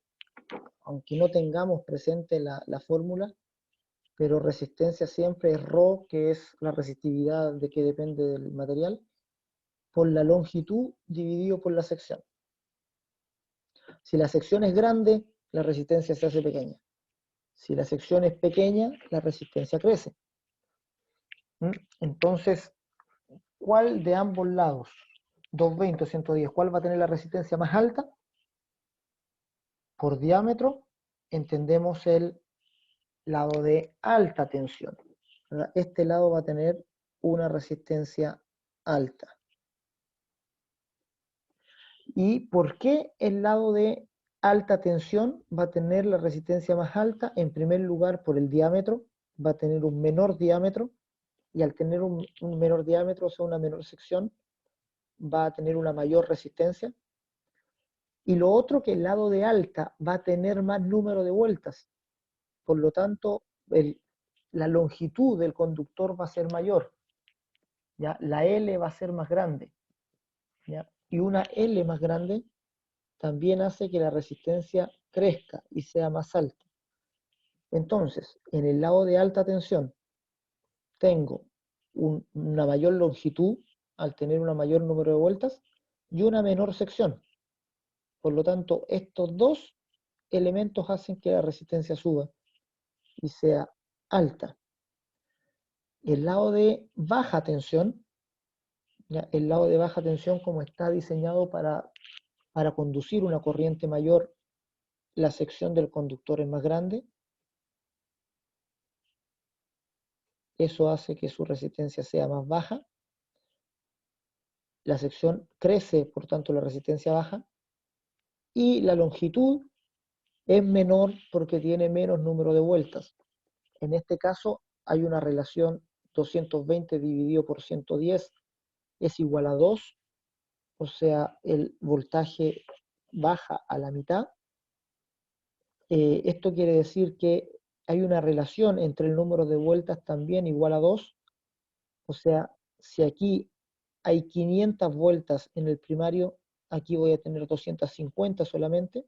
no tengamos presente la fórmula, pero resistencia siempre es ρ, que es la resistividad de que depende del material, por la longitud dividido por la sección. Si la sección es grande, la resistencia se hace pequeña. Si la sección es pequeña, la resistencia crece. Entonces, ¿cuál de ambos lados, 220 o 110, cuál va a tener la resistencia más alta? Por diámetro, entendemos el lado de alta tensión, ¿verdad? Este lado va a tener una resistencia alta. ¿Y por qué el lado de alta tensión va a tener la resistencia más alta? En primer lugar, por el diámetro, va a tener un menor diámetro, y al tener un menor diámetro, o sea, una menor sección, va a tener una mayor resistencia. Y lo otro, que el lado de alta va a tener más número de vueltas. Por lo tanto, la longitud del conductor va a ser mayor, ¿ya? La L va a ser más grande, ¿ya? Y una L más grande también hace que la resistencia crezca y sea más alta. Entonces, en el lado de alta tensión, tengo una mayor longitud al tener un mayor número de vueltas y una menor sección. Por lo tanto, estos dos elementos hacen que la resistencia suba y sea alta. El lado de baja tensión, ¿ya? El lado de baja tensión, como está diseñado para conducir una corriente mayor, la sección del conductor es más grande. Eso hace que su resistencia sea más baja. La sección crece, por tanto la resistencia baja. Y la longitud es menor porque tiene menos número de vueltas. En este caso hay una relación 220 dividido por 110 es igual a 2, o sea, el voltaje baja a la mitad. Esto quiere decir que hay una relación entre el número de vueltas también igual a 2, o sea, si aquí hay 500 vueltas en el primario, aquí voy a tener 250 solamente.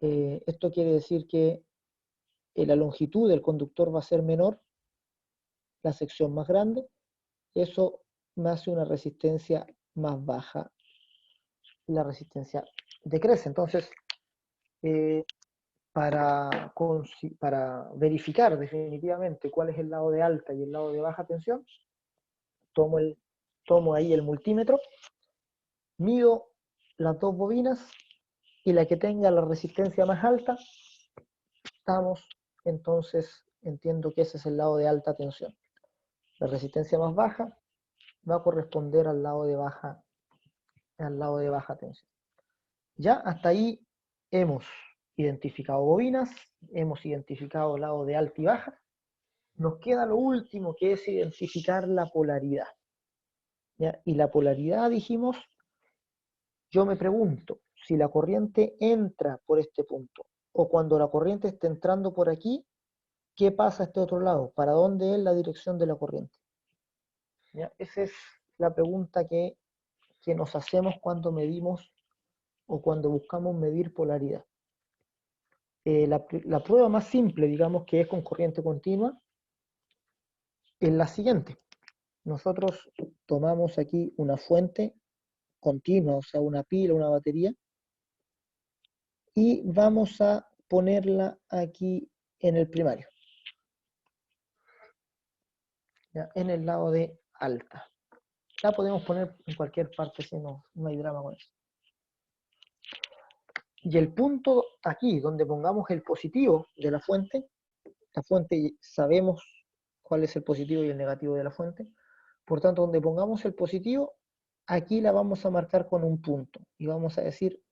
Esto quiere decir que la longitud del conductor va a ser menor, la sección más grande, eso me hace una resistencia más baja y la resistencia decrece. Entonces, para verificar definitivamente cuál es el lado de alta y el lado de baja tensión, tomo ahí el multímetro, mido las dos bobinas y la que tenga la resistencia más alta, entonces entiendo que ese es el lado de alta tensión. La resistencia más baja va a corresponder al lado de baja tensión. Ya hasta ahí hemos identificado bobinas, hemos identificado lado de alta y baja. Nos queda lo último, que es identificar la polaridad, ¿ya? Y la polaridad, dijimos, yo me pregunto, si la corriente entra por este punto, o cuando la corriente esté entrando por aquí, ¿qué pasa a este otro lado? ¿Para dónde es la dirección de la corriente? ¿Ya? Esa es la pregunta que nos hacemos cuando medimos o cuando buscamos medir polaridad. La prueba más simple, digamos, que es con corriente continua, es la siguiente. Nosotros tomamos aquí una fuente continua, o sea, una pila, una batería, y vamos a ponerla aquí en el primario, ¿ya? En el lado de alta. La podemos poner en cualquier parte, si no hay drama con eso. Y el punto aquí, donde pongamos el positivo de la fuente sabemos cuál es el positivo y el negativo de la fuente, por tanto, donde pongamos el positivo, aquí la vamos a marcar con un punto, y vamos a decir,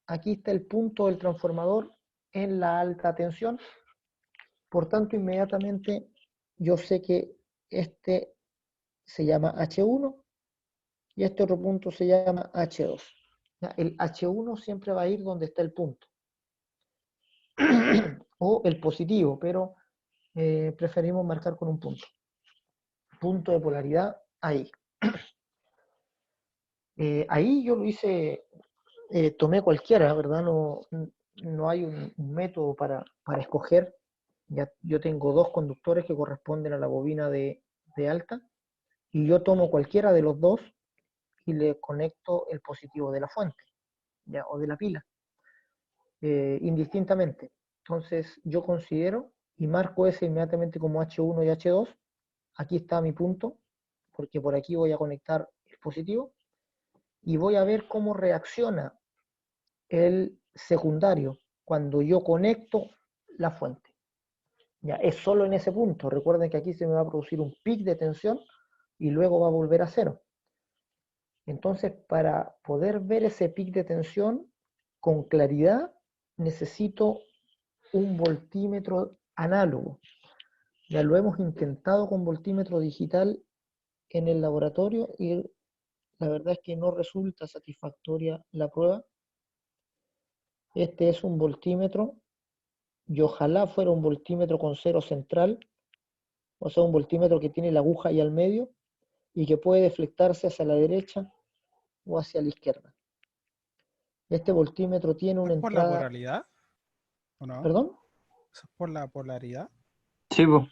aquí está el punto del transformador en la alta tensión, por tanto, inmediatamente yo sé que este se llama H1, y este otro punto se llama H2. El H1 siempre va a ir donde está el punto. o el positivo, pero preferimos marcar con un punto. Punto de polaridad ahí. Ahí yo lo hice, tomé cualquiera, ¿verdad? No hay un método para escoger. Ya, yo tengo dos conductores que corresponden a la bobina de alta, y yo tomo cualquiera de los dos y le conecto el positivo de la fuente, ¿ya? O de la pila, indistintamente. Entonces yo considero y marco ese inmediatamente como H1 y H2. Aquí está mi punto, porque por aquí voy a conectar el positivo y voy a ver cómo reacciona el secundario cuando yo conecto la fuente. Ya, es solo en ese punto. Recuerden que aquí se me va a producir un pic de tensión y luego va a volver a cero. Entonces, para poder ver ese pic de tensión con claridad, necesito un voltímetro análogo. Ya lo hemos intentado con voltímetro digital en el laboratorio y la verdad es que no resulta satisfactoria la prueba. Este es un voltímetro y ojalá fuera un voltímetro con cero central, o sea, un voltímetro que tiene la aguja ahí al medio y que puede deflectarse hacia la derecha o hacia la izquierda. Este voltímetro tiene una ¿Es por la entrada... polaridad o no? ¿Perdón? ¿Eso es por la polaridad? Sí, pues.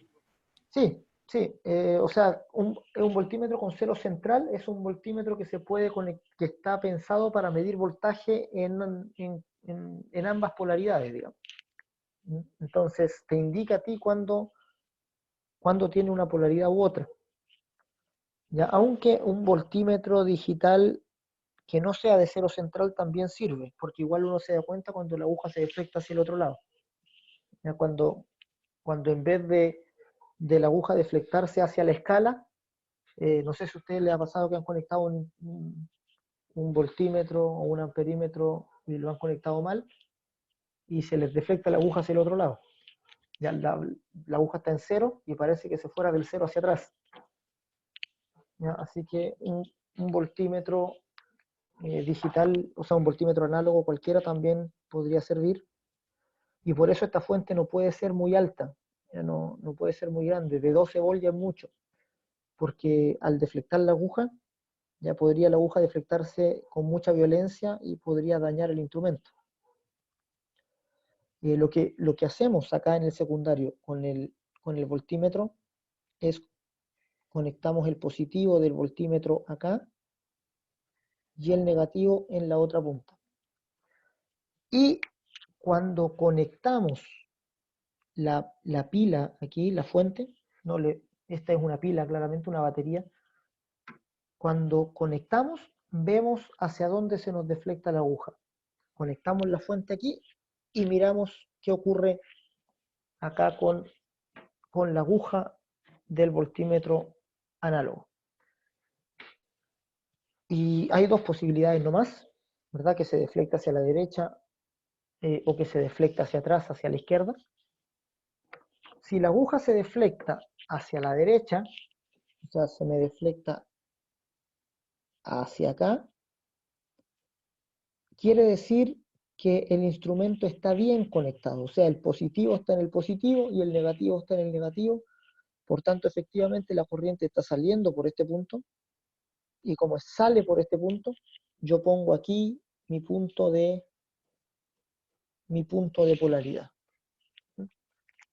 Sí, sí. O sea, un voltímetro con cero central es un voltímetro que se puede que está pensado para medir voltaje en ambas polaridades, digamos. Entonces, te indica a ti cuando tiene una polaridad u otra. ¿Ya? Aunque un voltímetro digital que no sea de cero central también sirve, porque igual uno se da cuenta cuando la aguja se deflecta hacia el otro lado. ¿Ya? Cuando en vez de la aguja deflectarse hacia la escala, no sé si a ustedes les ha pasado que han conectado un voltímetro o un amperímetro y lo han conectado mal y se les deflecta la aguja hacia el otro lado. Ya la aguja está en cero y parece que se fuera del cero hacia atrás. ¿Ya? Así que un voltímetro digital, o sea, un voltímetro análogo cualquiera también podría servir. Y por eso esta fuente no puede ser muy alta, ya no puede ser muy grande. De 12 volt ya es mucho, porque al deflectar la aguja, ya podría la aguja deflectarse con mucha violencia y podría dañar el instrumento. Lo que hacemos acá en el secundario con el voltímetro es conectamos el positivo del voltímetro acá y el negativo en la otra punta. Y cuando conectamos la pila aquí, la fuente, esta es una pila, claramente una batería, cuando conectamos vemos hacia dónde se nos deflecta la aguja. Conectamos la fuente aquí y miramos qué ocurre acá con la aguja del voltímetro análogo. Y hay dos posibilidades nomás, ¿verdad? Que se deflecta hacia la derecha o que se deflecta hacia atrás, hacia la izquierda. Si la aguja se deflecta hacia la derecha, o sea, se me deflecta hacia acá, quiere decir que el instrumento está bien conectado, o sea, el positivo está en el positivo y el negativo está en el negativo, por tanto, efectivamente, la corriente está saliendo por este punto, y como sale por este punto, yo pongo aquí mi punto de polaridad.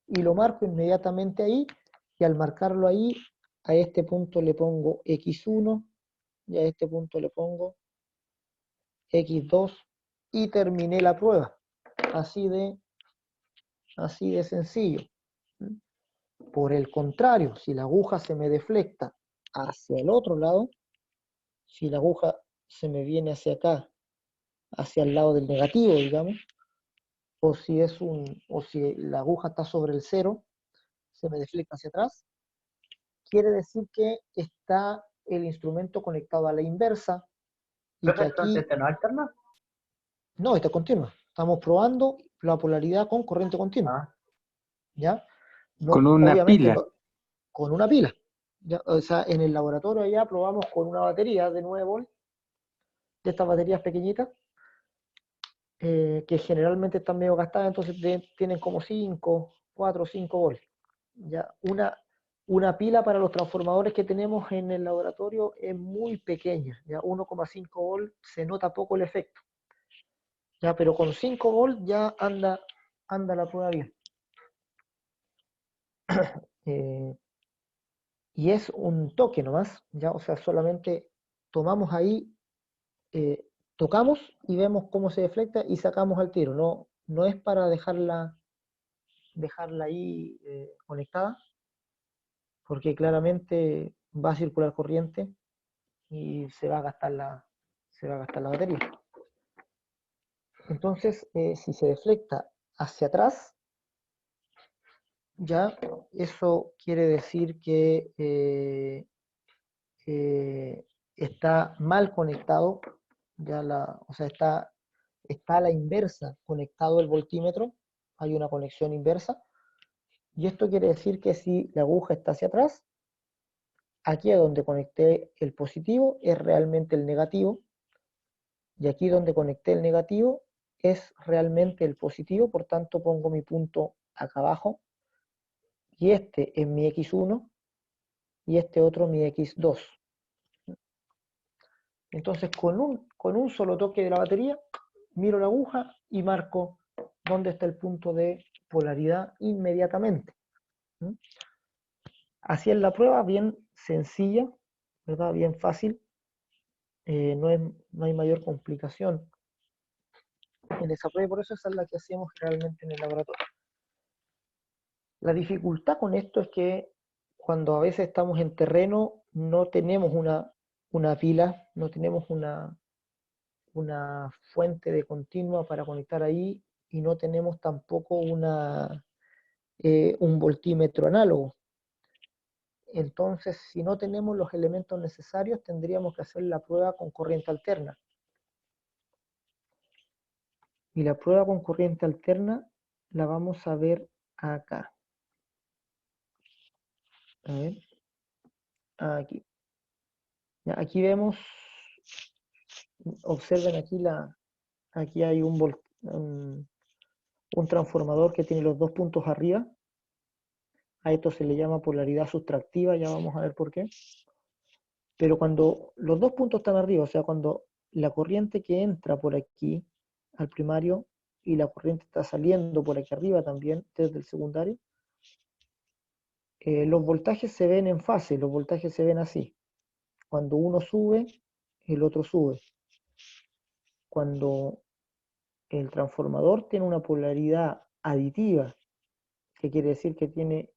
Y lo marco inmediatamente ahí, y al marcarlo ahí, a este punto le pongo X1, y a este punto le pongo X2, y terminé la prueba. Así de sencillo. Por el contrario, si la aguja se me deflecta hacia el otro lado, si la aguja se me viene hacia acá, hacia el lado del negativo, digamos, o si la aguja está sobre el cero, se me deflecta hacia atrás, quiere decir que está el instrumento conectado a la inversa. Y que aquí, Entonces, ¿este no alterna? no, está continua. Estamos probando la polaridad con corriente continua. ¿Ya? No, con una pila. Con una pila. ¿Ya? O sea, en el laboratorio allá probamos con una batería de 9 volt, de estas baterías pequeñitas, que generalmente están medio gastadas, entonces tienen como 4 o 5 volts. Ya, una pila para los transformadores que tenemos en el laboratorio es muy pequeña, ya 1,5 volts se nota poco el efecto. Ya, pero con 5 volts ya anda la prueba bien. Y es un toque nomás, ya, o sea, solamente tomamos ahí, tocamos y vemos cómo se deflecta y sacamos al tiro. No es para dejarla ahí conectada, porque claramente va a circular corriente y se va a gastar la batería. Entonces, si se deflecta hacia atrás, ya eso quiere decir que está mal conectado, o sea, está a la inversa conectado el voltímetro, hay una conexión inversa, y esto quiere decir que si la aguja está hacia atrás, aquí a donde conecté el positivo es realmente el negativo, y aquí donde conecté el negativo es realmente el positivo, por tanto pongo mi punto acá abajo, y este es mi X1, y este otro mi X2. Entonces con un solo toque de la batería, miro la aguja y marco dónde está el punto de polaridad inmediatamente. Así es la prueba, bien sencilla, ¿verdad? Bien fácil, no hay mayor complicación en esa prueba, y por eso esa es la que hacemos realmente en el laboratorio. La dificultad con esto es que cuando a veces estamos en terreno no tenemos una pila, no tenemos una fuente de continua para conectar ahí y no tenemos tampoco un voltímetro análogo. Entonces, si no tenemos los elementos necesarios, tendríamos que hacer la prueba con corriente alterna. Y la prueba con corriente alterna la vamos a ver acá. A ver, aquí. Ya, aquí vemos, observen aquí hay un transformador que tiene los dos puntos arriba. A esto se le llama polaridad sustractiva, ya vamos a ver por qué. Pero cuando los dos puntos están arriba, o sea, cuando la corriente que entra por aquí al primario y la corriente está saliendo por aquí arriba también desde el secundario, los voltajes se ven en fase, los voltajes se ven así. Cuando uno sube, el otro sube. Cuando el transformador tiene una polaridad aditiva, que quiere decir que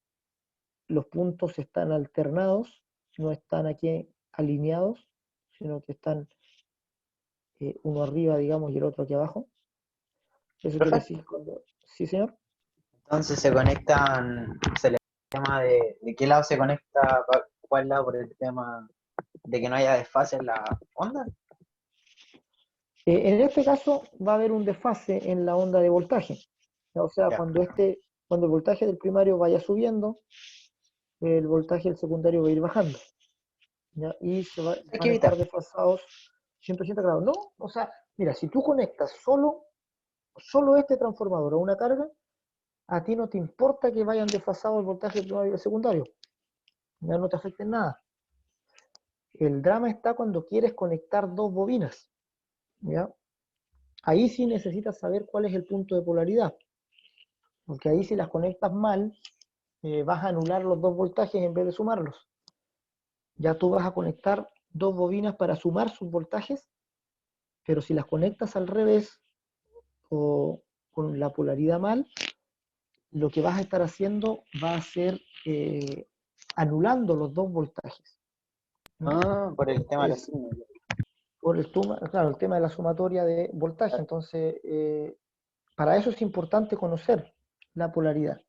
los puntos están alternados, no están aquí alineados, sino que están uno arriba, digamos, y el otro aquí abajo. Eso quiere Perfecto. decir sí, señor. Entonces se conectan, se le tema de qué lado se conecta, cuál lado, por el tema de que no haya desfase en la onda. En este caso va a haber un desfase en la onda de voltaje. O sea, Ya. cuando el voltaje del primario vaya subiendo, el voltaje del secundario va a ir bajando. ¿Ya? Y van a estar desfasados 180 grados. No, o sea, mira, si tú conectas solo este transformador a una carga, a ti no te importa que vayan desfasados el voltaje primario y el secundario. Ya no te afecta en nada. El drama está cuando quieres conectar dos bobinas. ¿Ya? Ahí sí necesitas saber cuál es el punto de polaridad. Porque ahí si las conectas mal, vas a anular los dos voltajes en vez de sumarlos. Ya tú vas a conectar dos bobinas para sumar sus voltajes, pero si las conectas al revés o con la polaridad mal, lo que vas a estar haciendo va a ser anulando los dos voltajes. Por el tema de los signos. Por el tema de la sumatoria de voltaje. Entonces, para eso es importante conocer la polaridad.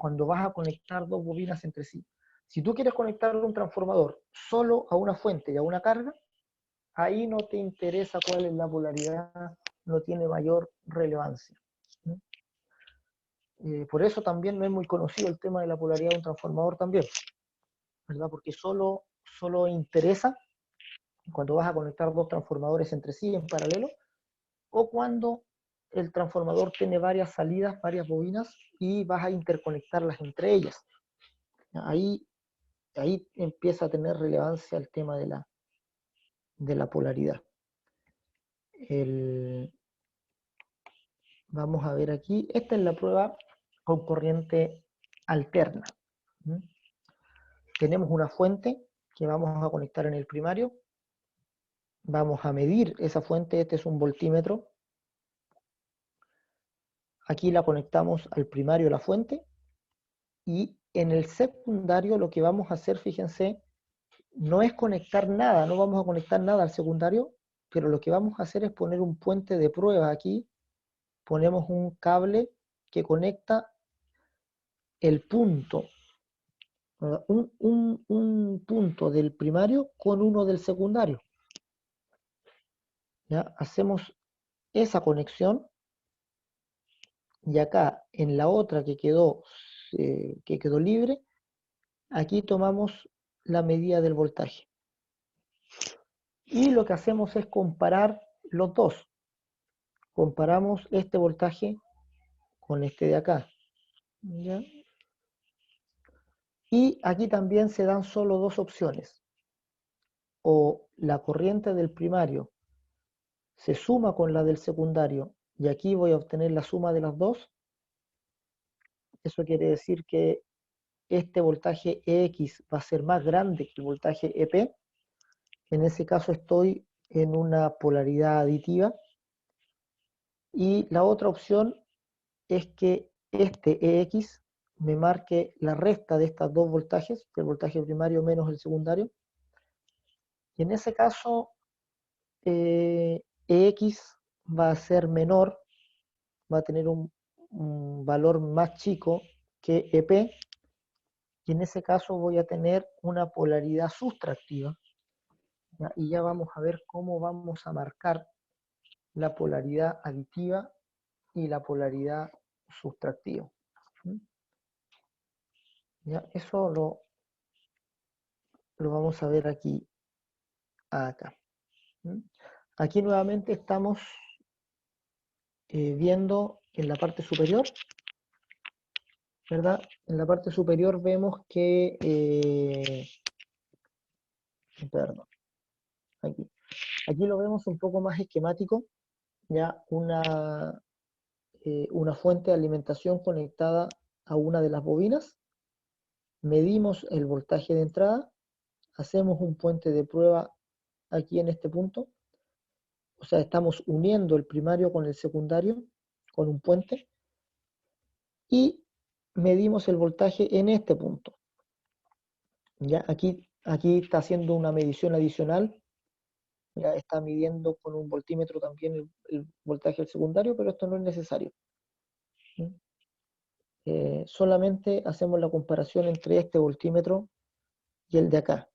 Cuando vas a conectar dos bobinas entre sí. Si tú quieres conectar un transformador solo a una fuente y a una carga, ahí no te interesa cuál es la polaridad, no tiene mayor relevancia. Por eso también no es muy conocido el tema de la polaridad de un transformador también, ¿verdad? Porque solo interesa cuando vas a conectar dos transformadores entre sí en paralelo, o cuando el transformador tiene varias salidas, varias bobinas, y vas a interconectarlas entre ellas. Ahí empieza a tener relevancia el tema de la polaridad. Vamos a ver aquí, esta es la prueba con corriente alterna. Tenemos una fuente que vamos a conectar en el primario. Vamos a medir esa fuente, este es un voltímetro. Aquí la conectamos al primario la fuente. Y en el secundario lo que vamos a hacer, fíjense, no es conectar nada, no vamos a conectar nada al secundario, pero lo que vamos a hacer es poner un puente de prueba aquí. Ponemos un cable que conecta el punto, un punto del primario con uno del secundario. ¿Ya? Hacemos esa conexión y acá en la otra que quedó libre, aquí tomamos la medida del voltaje. Y lo que hacemos es comparar los dos. Comparamos este voltaje con este de acá. ¿Ya? Y aquí también se dan solo dos opciones. O la corriente del primario se suma con la del secundario y aquí voy a obtener la suma de las dos. Eso quiere decir que este voltaje EX va a ser más grande que el voltaje EP. En ese caso estoy en una polaridad aditiva. Y la otra opción es que este EX me marque la resta de estas dos voltajes, el voltaje primario menos el secundario. Y en ese caso, EX va a ser menor, va a tener un valor más chico que EP, y en ese caso voy a tener una polaridad sustractiva. ¿Ya? Y ya vamos a ver cómo vamos a marcar la polaridad aditiva y la polaridad sustractiva. ¿Ya? Eso lo vamos a ver aquí, acá. Aquí nuevamente estamos viendo en la parte superior, ¿verdad? En la parte superior vemos que, perdón, aquí lo vemos un poco más esquemático, ya una fuente de alimentación conectada a una de las bobinas, medimos el voltaje de entrada, hacemos un puente de prueba aquí en este punto, o sea, estamos uniendo el primario con el secundario, con un puente, y medimos el voltaje en este punto. ¿Ya? Aquí está haciendo una medición adicional, ya está midiendo con un voltímetro también el voltaje del secundario, pero esto no es necesario. Solamente hacemos la comparación entre este voltímetro y el de acá.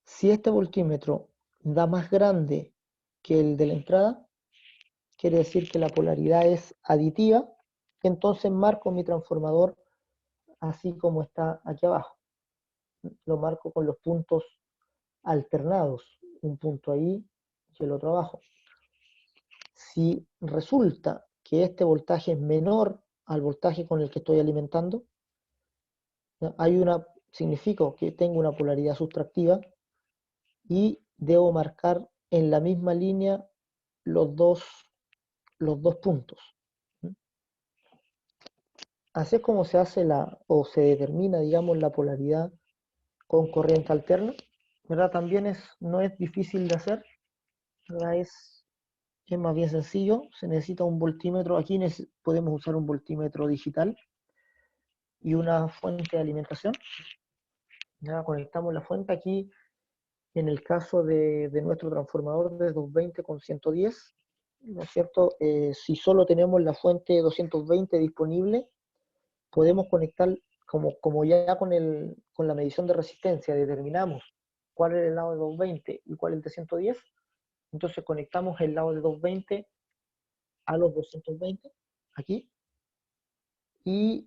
Si este voltímetro da más grande que el de la entrada, quiere decir que la polaridad es aditiva, entonces marco mi transformador así como está aquí abajo. Lo marco con los puntos alternados, un punto ahí y el otro abajo. Si resulta que este voltaje es menor al voltaje con el que estoy alimentando, significa que tengo una polaridad sustractiva y debo marcar en la misma línea los dos puntos. Así es como se hace o se determina, digamos, la polaridad con corriente alterna, ¿verdad? También no es difícil de hacer, ¿verdad? Es más bien sencillo, se necesita un voltímetro, aquí podemos usar un voltímetro digital y una fuente de alimentación. Ya conectamos la fuente aquí, en el caso de nuestro transformador de 220 con 110, ¿no es cierto? Si solo tenemos la fuente 220 disponible, podemos conectar, como ya con la medición de resistencia determinamos cuál es el lado de 220 y cuál es el de 110, entonces conectamos el lado de 220 a los 220, aquí, y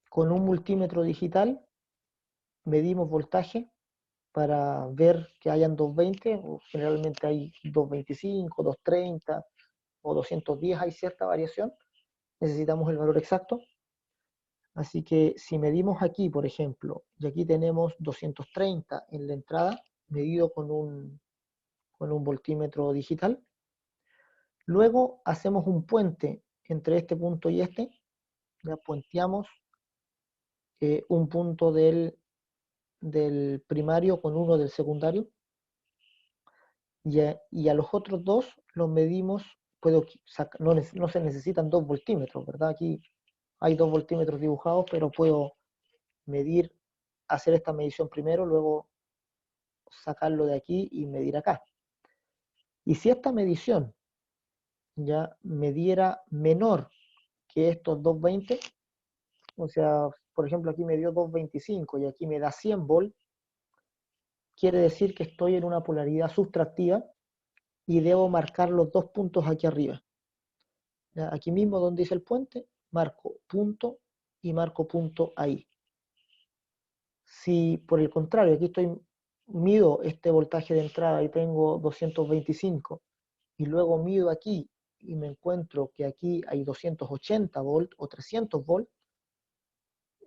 con un multímetro digital medimos voltaje para ver que hayan 220, o generalmente hay 225, 230 o 210, hay cierta variación, necesitamos el valor exacto. Así que si medimos aquí, por ejemplo, y aquí tenemos 230 en la entrada, medido con un voltímetro digital, luego hacemos un puente entre este punto y este, ya puenteamos un punto del primario con uno del secundario, y a los otros dos los medimos, no se necesitan 2 voltímetros, ¿verdad? Aquí hay 2 voltímetros dibujados, pero puedo hacer esta medición primero, luego sacarlo de aquí y medir acá. Y si esta medición ya me diera menor que estos 220, o sea, por ejemplo aquí me dio 225 y aquí me da 100 volt, quiere decir que estoy en una polaridad sustractiva y debo marcar los 2 puntos aquí arriba. ¿Ya? Aquí mismo donde dice el puente, marco punto y marco punto ahí. Si por el contrario, aquí mido este voltaje de entrada y tengo 225, y luego mido aquí y me encuentro que aquí hay 280 volt o 300 volt,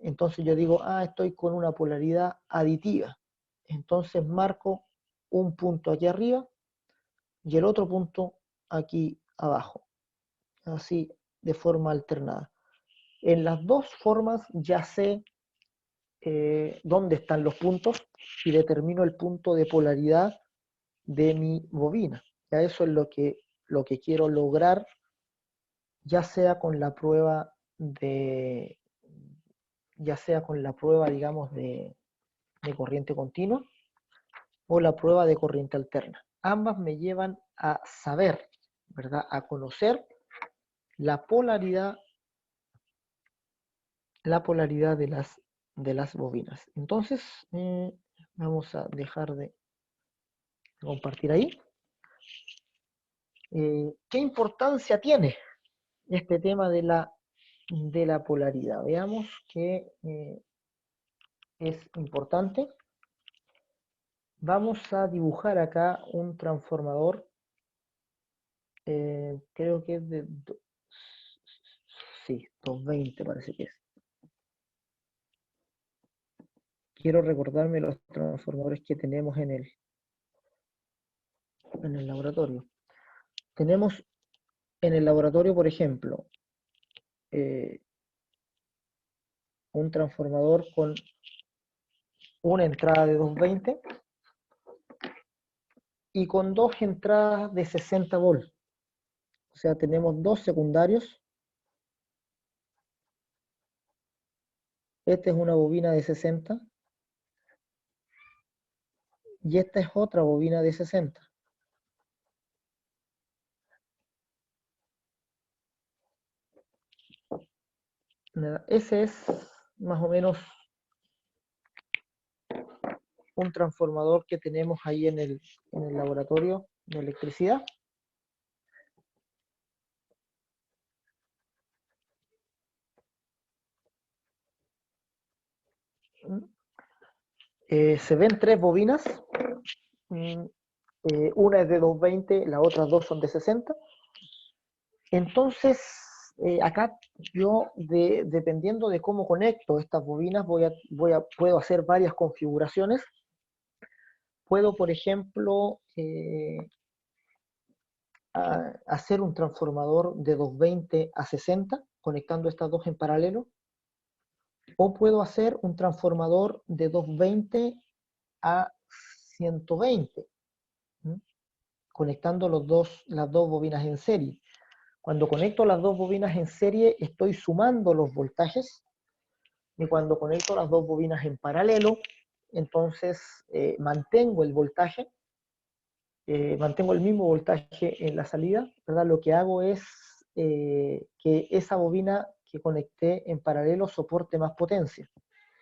entonces yo digo, estoy con una polaridad aditiva. Entonces marco un punto aquí arriba y el otro punto aquí abajo, así de forma alternada. En las dos formas ya sé dónde están los puntos y determino el punto de polaridad de mi bobina. Ya eso es lo que quiero lograr, ya sea con la prueba digamos, de corriente continua o la prueba de corriente alterna. Ambas me llevan a saber, ¿verdad? A conocer la polaridad de las bobinas. Entonces, vamos a dejar de compartir ahí. ¿Qué importancia tiene este tema de la polaridad? Veamos que es importante. Vamos a dibujar acá un transformador, creo que es de 220 parece que es. Quiero recordarme los transformadores que tenemos en el laboratorio. Tenemos en el laboratorio, por ejemplo, un transformador con una entrada de 220 y con dos entradas de 60 volts. O sea, tenemos dos secundarios. Esta es una bobina de 60 y esta es otra bobina de 60. Ese es más o menos un transformador que tenemos ahí en el laboratorio de electricidad. Se ven tres bobinas. Una es de 220, las otras dos son de 60. Entonces, acá yo, dependiendo de cómo conecto estas bobinas, puedo hacer varias configuraciones. Puedo, por ejemplo, hacer un transformador de 220 a 60, conectando estas dos en paralelo. O puedo hacer un transformador de 220 a 120, conectando las dos bobinas en serie. Cuando conecto las dos bobinas en serie, estoy sumando los voltajes, y cuando conecto las dos bobinas en paralelo, entonces mantengo el voltaje, mantengo el mismo voltaje en la salida, ¿verdad? Lo que hago es que esa bobina que conecté en paralelo soporte más potencia,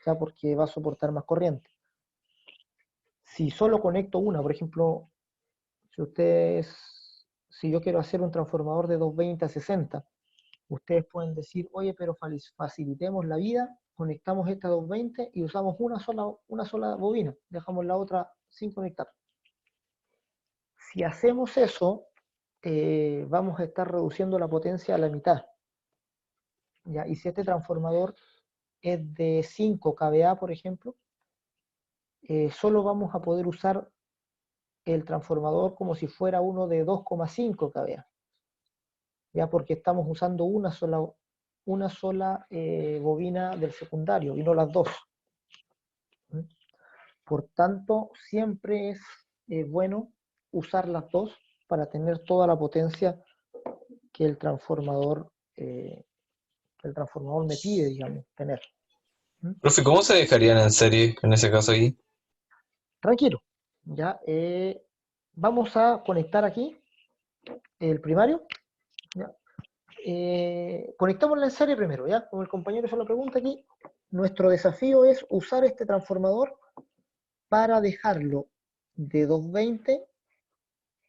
¿ya? Porque va a soportar más corriente. Si solo conecto una, por ejemplo, si yo quiero hacer un transformador de 220 a 60, ustedes pueden decir, oye, pero facilitemos la vida, conectamos esta 220 y usamos una sola bobina, dejamos la otra sin conectar. Si hacemos eso, vamos a estar reduciendo la potencia a la mitad. ¿Ya? Y si este transformador es de 5 kVA, por ejemplo, solo vamos a poder usar el transformador como si fuera uno de 2,5 kVA. ¿Ya? Porque estamos usando una sola bobina del secundario y no las dos. Por tanto, siempre es bueno usar las dos para tener toda la potencia que el transformador me pide, digamos, tener. Profe, ¿cómo se dejarían en serie en ese caso ahí? Tranquilo, ya. Vamos a conectar aquí el primario. ¿Ya? Conectámosla en serie primero, ¿ya? Como el compañero hizo la pregunta aquí, nuestro desafío es usar este transformador para dejarlo de 220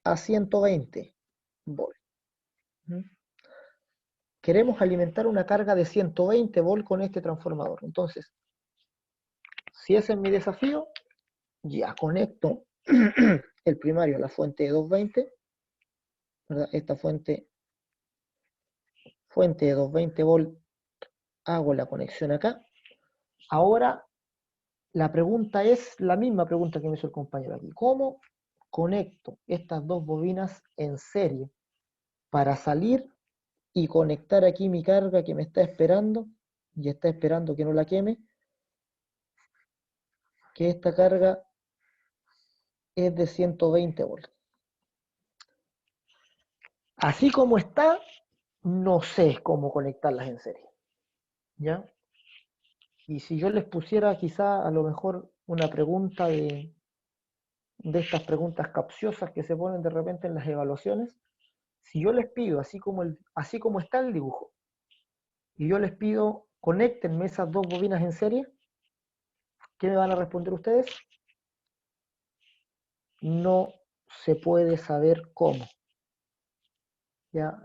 a 120 volts. Queremos alimentar una carga de 120 volts con este transformador. Entonces, si ese es mi desafío, ya conecto el primario a la fuente de 220, ¿verdad? Esta fuente de 220 volts, hago la conexión acá. Ahora, la pregunta es la misma pregunta que me hizo el compañero aquí. ¿Cómo conecto estas dos bobinas en serie para salir y conectar aquí mi carga que me está esperando y está esperando que no la queme? Que esta carga es de 120 volts. Así como está, no sé cómo conectarlas en serie. ¿Ya? Y si yo les pusiera quizá a lo mejor una pregunta de estas preguntas capciosas que se ponen de repente en las evaluaciones, si yo les pido, así como está el dibujo, y yo les pido, conéctenme esas dos bobinas en serie, ¿qué me van a responder ustedes? No se puede saber cómo. ¿Ya?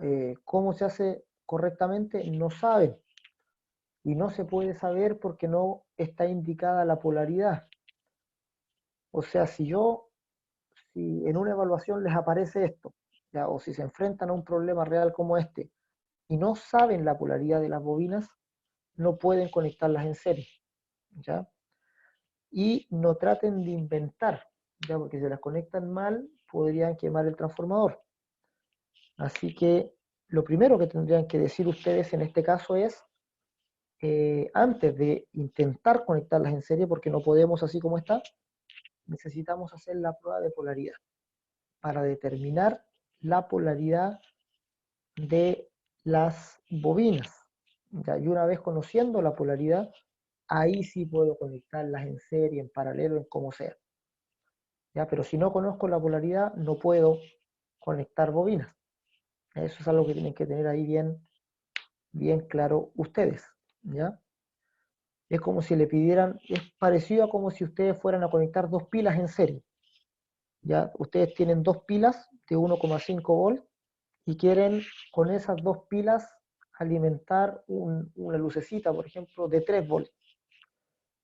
¿Cómo se hace correctamente? No saben. Y no se puede saber porque no está indicada la polaridad. O sea, si en una evaluación les aparece esto, ¿ya? O si se enfrentan a un problema real como este, y no saben la polaridad de las bobinas, no pueden conectarlas en serie. ¿Ya? Y no traten de inventar, ¿ya? Porque si las conectan mal, podrían quemar el transformador. Así que lo primero que tendrían que decir ustedes en este caso es, antes de intentar conectarlas en serie, porque no podemos así como está, necesitamos hacer la prueba de polaridad para determinar la polaridad de las bobinas. ¿Ya? Y una vez conociendo la polaridad, ahí sí puedo conectarlas en serie, en paralelo, en como sea. ¿Ya? Pero si no conozco la polaridad, no puedo conectar bobinas. Eso es algo que tienen que tener ahí bien claro ustedes. ¿Ya? Es como si le pidieran, es parecido a como si ustedes fueran a conectar dos pilas en serie. ¿Ya? Ustedes tienen dos pilas de 1,5 volts y quieren con esas dos pilas alimentar una lucecita, por ejemplo, de 3 volts.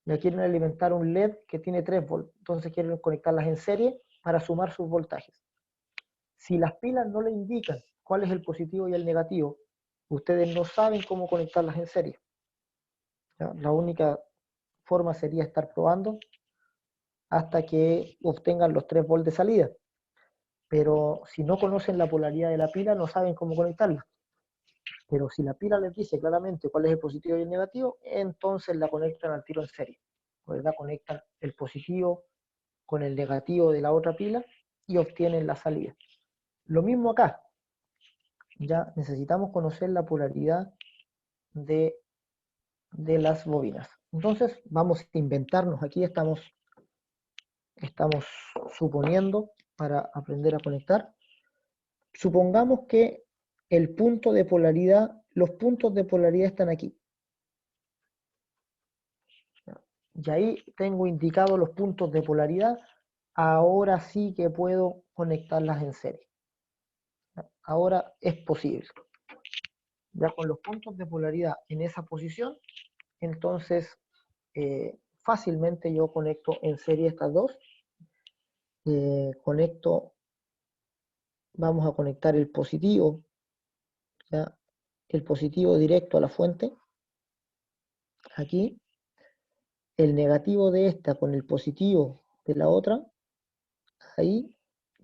Ya quieren alimentar un LED que tiene 3 volts. Entonces quieren conectarlas en serie para sumar sus voltajes. Si las pilas no le indican cuál es el positivo y el negativo, ustedes no saben cómo conectarlas en serie. ¿Ya? La única forma sería estar probando hasta que obtengan los 3 volts de salida. Pero si no conocen la polaridad de la pila, no saben cómo conectarla. Pero si la pila les dice claramente cuál es el positivo y el negativo, entonces la conectan al tiro en serie. ¿Verdad? Conectan el positivo con el negativo de la otra pila y obtienen la salida. Lo mismo acá. Ya necesitamos conocer la polaridad de las bobinas. Entonces vamos a inventarnos, aquí estamos suponiendo para aprender a conectar. Supongamos que el punto de polaridad, los puntos de polaridad están aquí. Y ahí tengo indicados los puntos de polaridad. Ahora sí que puedo conectarlas en serie. Ahora es posible. Ya con los puntos de polaridad en esa posición, entonces fácilmente yo conecto en serie estas dos conecto, vamos a conectar el positivo, ¿ya? El positivo directo a la fuente, aquí, el negativo de esta con el positivo de la otra, ahí,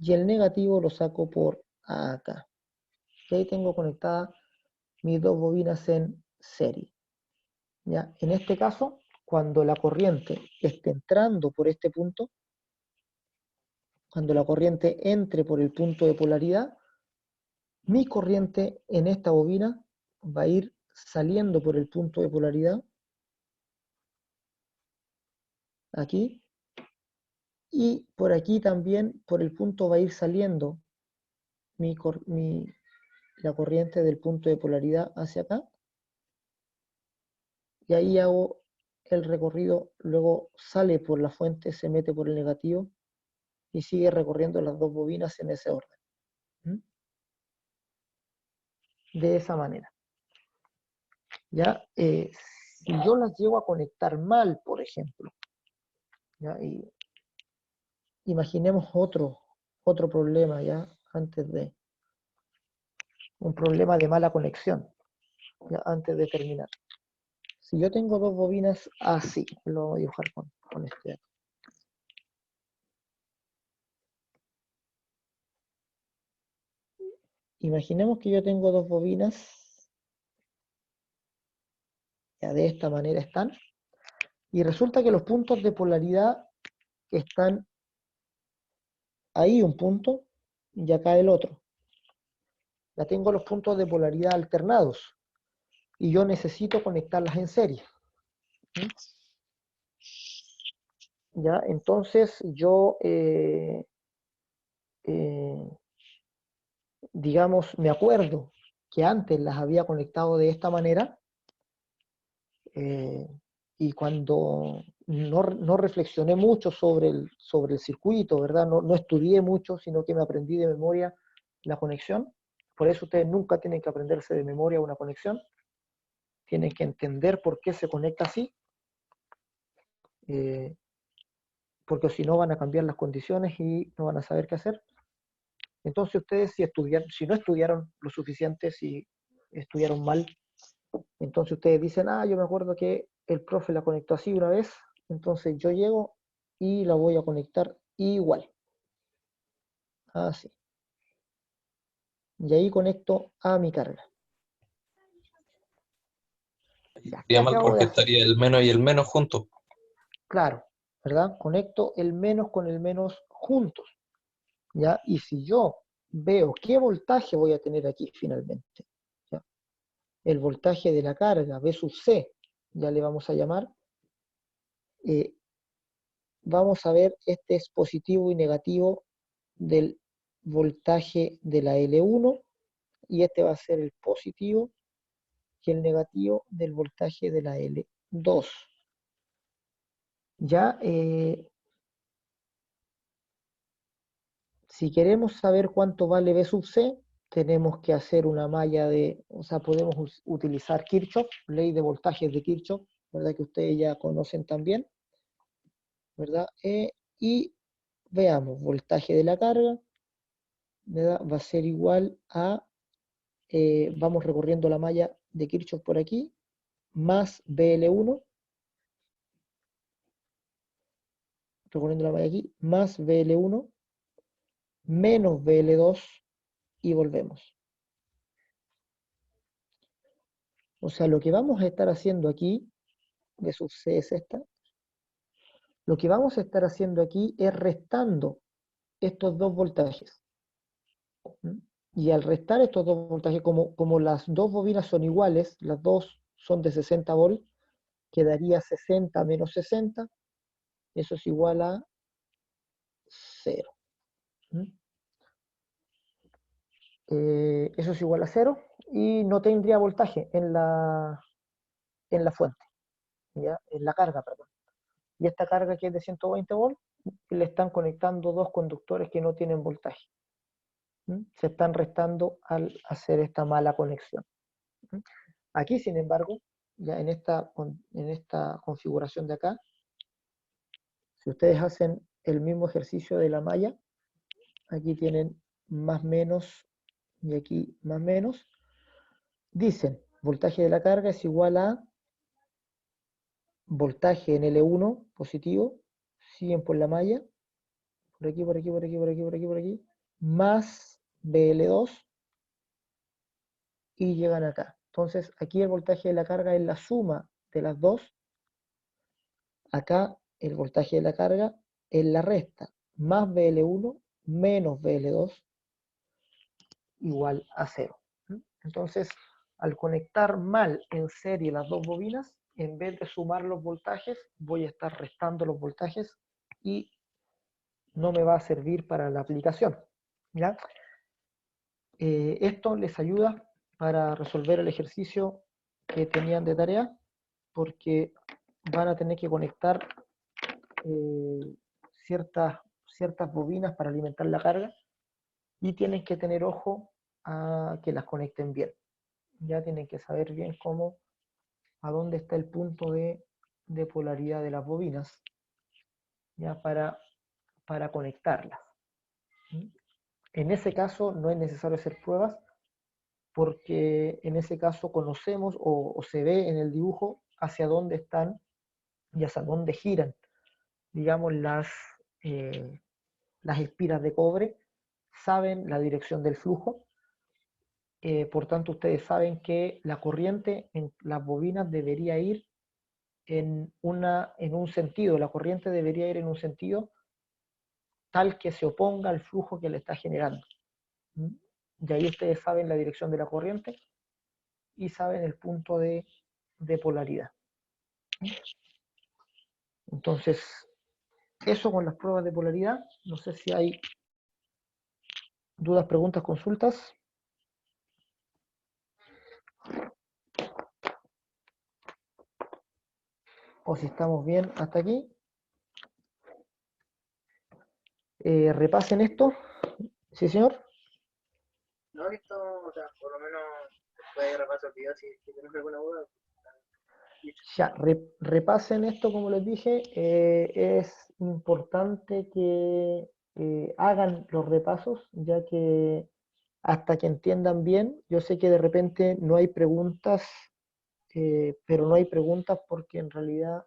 y el negativo lo saco por acá. Y ahí tengo conectadas mis dos bobinas en serie. ¿Ya? En este caso, cuando la corriente esté entrando por este punto, cuando la corriente entre por el punto de polaridad, mi corriente en esta bobina va a ir saliendo por el punto de polaridad, aquí, y por aquí también, por el punto va a ir saliendo la corriente del punto de polaridad hacia acá, y ahí hago el recorrido, luego sale por la fuente, se mete por el negativo, y sigue recorriendo las dos bobinas en ese orden. De esa manera. ¿Ya? Si yo las llego a conectar mal, por ejemplo, ¿ya? Y imaginemos otro problema, ¿ya? Antes de un problema de mala conexión, ¿ya? Antes de terminar. Si yo tengo dos bobinas así, lo voy a dibujar con este. Imaginemos que yo tengo dos bobinas, ya de esta manera están, y resulta que los puntos de polaridad están ahí un punto y acá el otro. Ya tengo los puntos de polaridad alternados y yo necesito conectarlas en serie. ¿Ya? Entonces yo, digamos, me acuerdo que antes las había conectado de esta manera y cuando no reflexioné mucho sobre el circuito, ¿verdad? No estudié mucho, sino que me aprendí de memoria la conexión. Por eso ustedes nunca tienen que aprenderse de memoria una conexión. Tienen que entender por qué se conecta así. Porque si no van a cambiar las condiciones y no van a saber qué hacer. Entonces ustedes si no estudiaron lo suficiente, si estudiaron mal, entonces ustedes dicen, yo me acuerdo que el profe la conectó así una vez, entonces yo llego y la voy a conectar igual. Así. Y ahí conecto a mi carga. Ya, ¿qué Sería mal acabo de porque hacer? estaría el menos y el menos juntos. Claro, ¿verdad? Conecto el menos con el menos juntos. ¿Ya? Y si yo veo qué voltaje voy a tener aquí finalmente, ¿ya? El voltaje de la carga, B sub C, ya le vamos a llamar, vamos a ver este es positivo y negativo del voltaje de la L1 y este va a ser el positivo y el negativo del voltaje de la L2. Ya, si queremos saber cuánto vale B sub C, tenemos que hacer una malla podemos utilizar Kirchhoff, ley de voltajes de Kirchhoff, ¿verdad? Que ustedes ya conocen también, ¿verdad? Y veamos, voltaje de la carga, ¿verdad? Va a ser igual a, vamos recorriendo la malla de Kirchhoff por aquí, más BL1, recorriendo la malla aquí, más BL1, menos BL2, y volvemos. O sea, lo que vamos a estar haciendo aquí, B sub C es esta, lo que vamos a estar haciendo aquí es restando estos dos voltajes. Y al restar estos dos voltajes, como las dos bobinas son iguales, las dos son de 60 volts, quedaría 60 menos 60, eso es igual a 0. Eso es igual a 0 y no tendría voltaje en la fuente, ¿ya? En la carga, perdón. Y esta carga que es de 120 volts, le están conectando dos conductores que no tienen voltaje. Se están restando al hacer esta mala conexión. Aquí, sin embargo, ya en esta configuración de acá, si ustedes hacen el mismo ejercicio de la malla. Aquí tienen más menos y aquí más menos. Dicen, voltaje de la carga es igual a voltaje en L1 positivo, siguen por la malla, por aquí, por aquí, por aquí, por aquí, por aquí, por aquí, más BL2 y llegan acá. Entonces, aquí el voltaje de la carga es la suma de las dos. Acá el voltaje de la carga es la resta, más BL1 menos BL2 igual a 0. Entonces, al conectar mal en serie las dos bobinas, en vez de sumar los voltajes, voy a estar restando los voltajes y no me va a servir para la aplicación. ¿Ya? Esto les ayuda para resolver el ejercicio que tenían de tarea, porque van a tener que conectar ciertas bobinas para alimentar la carga y tienen que tener ojo a que las conecten bien. Ya tienen que saber bien a dónde está el punto de polaridad de las bobinas, ya para conectarlas. En ese caso no es necesario hacer pruebas, porque en ese caso conocemos o se ve en el dibujo hacia dónde están y hacia dónde giran, digamos, las espiras de cobre, saben la dirección del flujo. Por tanto, ustedes saben que la corriente en las bobinas debería ir en un sentido, la corriente debería ir en un sentido tal que se oponga al flujo que le está generando. Y ahí ustedes saben la dirección de la corriente y saben el punto de polaridad. Entonces, eso con las pruebas de polaridad. No sé si hay dudas, preguntas, consultas. O si estamos bien hasta aquí. Repasen esto. ¿Sí, señor? No, esto, o sea, por lo menos después de repaso el video, si tienes alguna duda. Ya, repasen esto como les dije. Es importante que hagan los repasos, ya que hasta que entiendan bien, yo sé que de repente no hay preguntas, pero no hay preguntas porque en realidad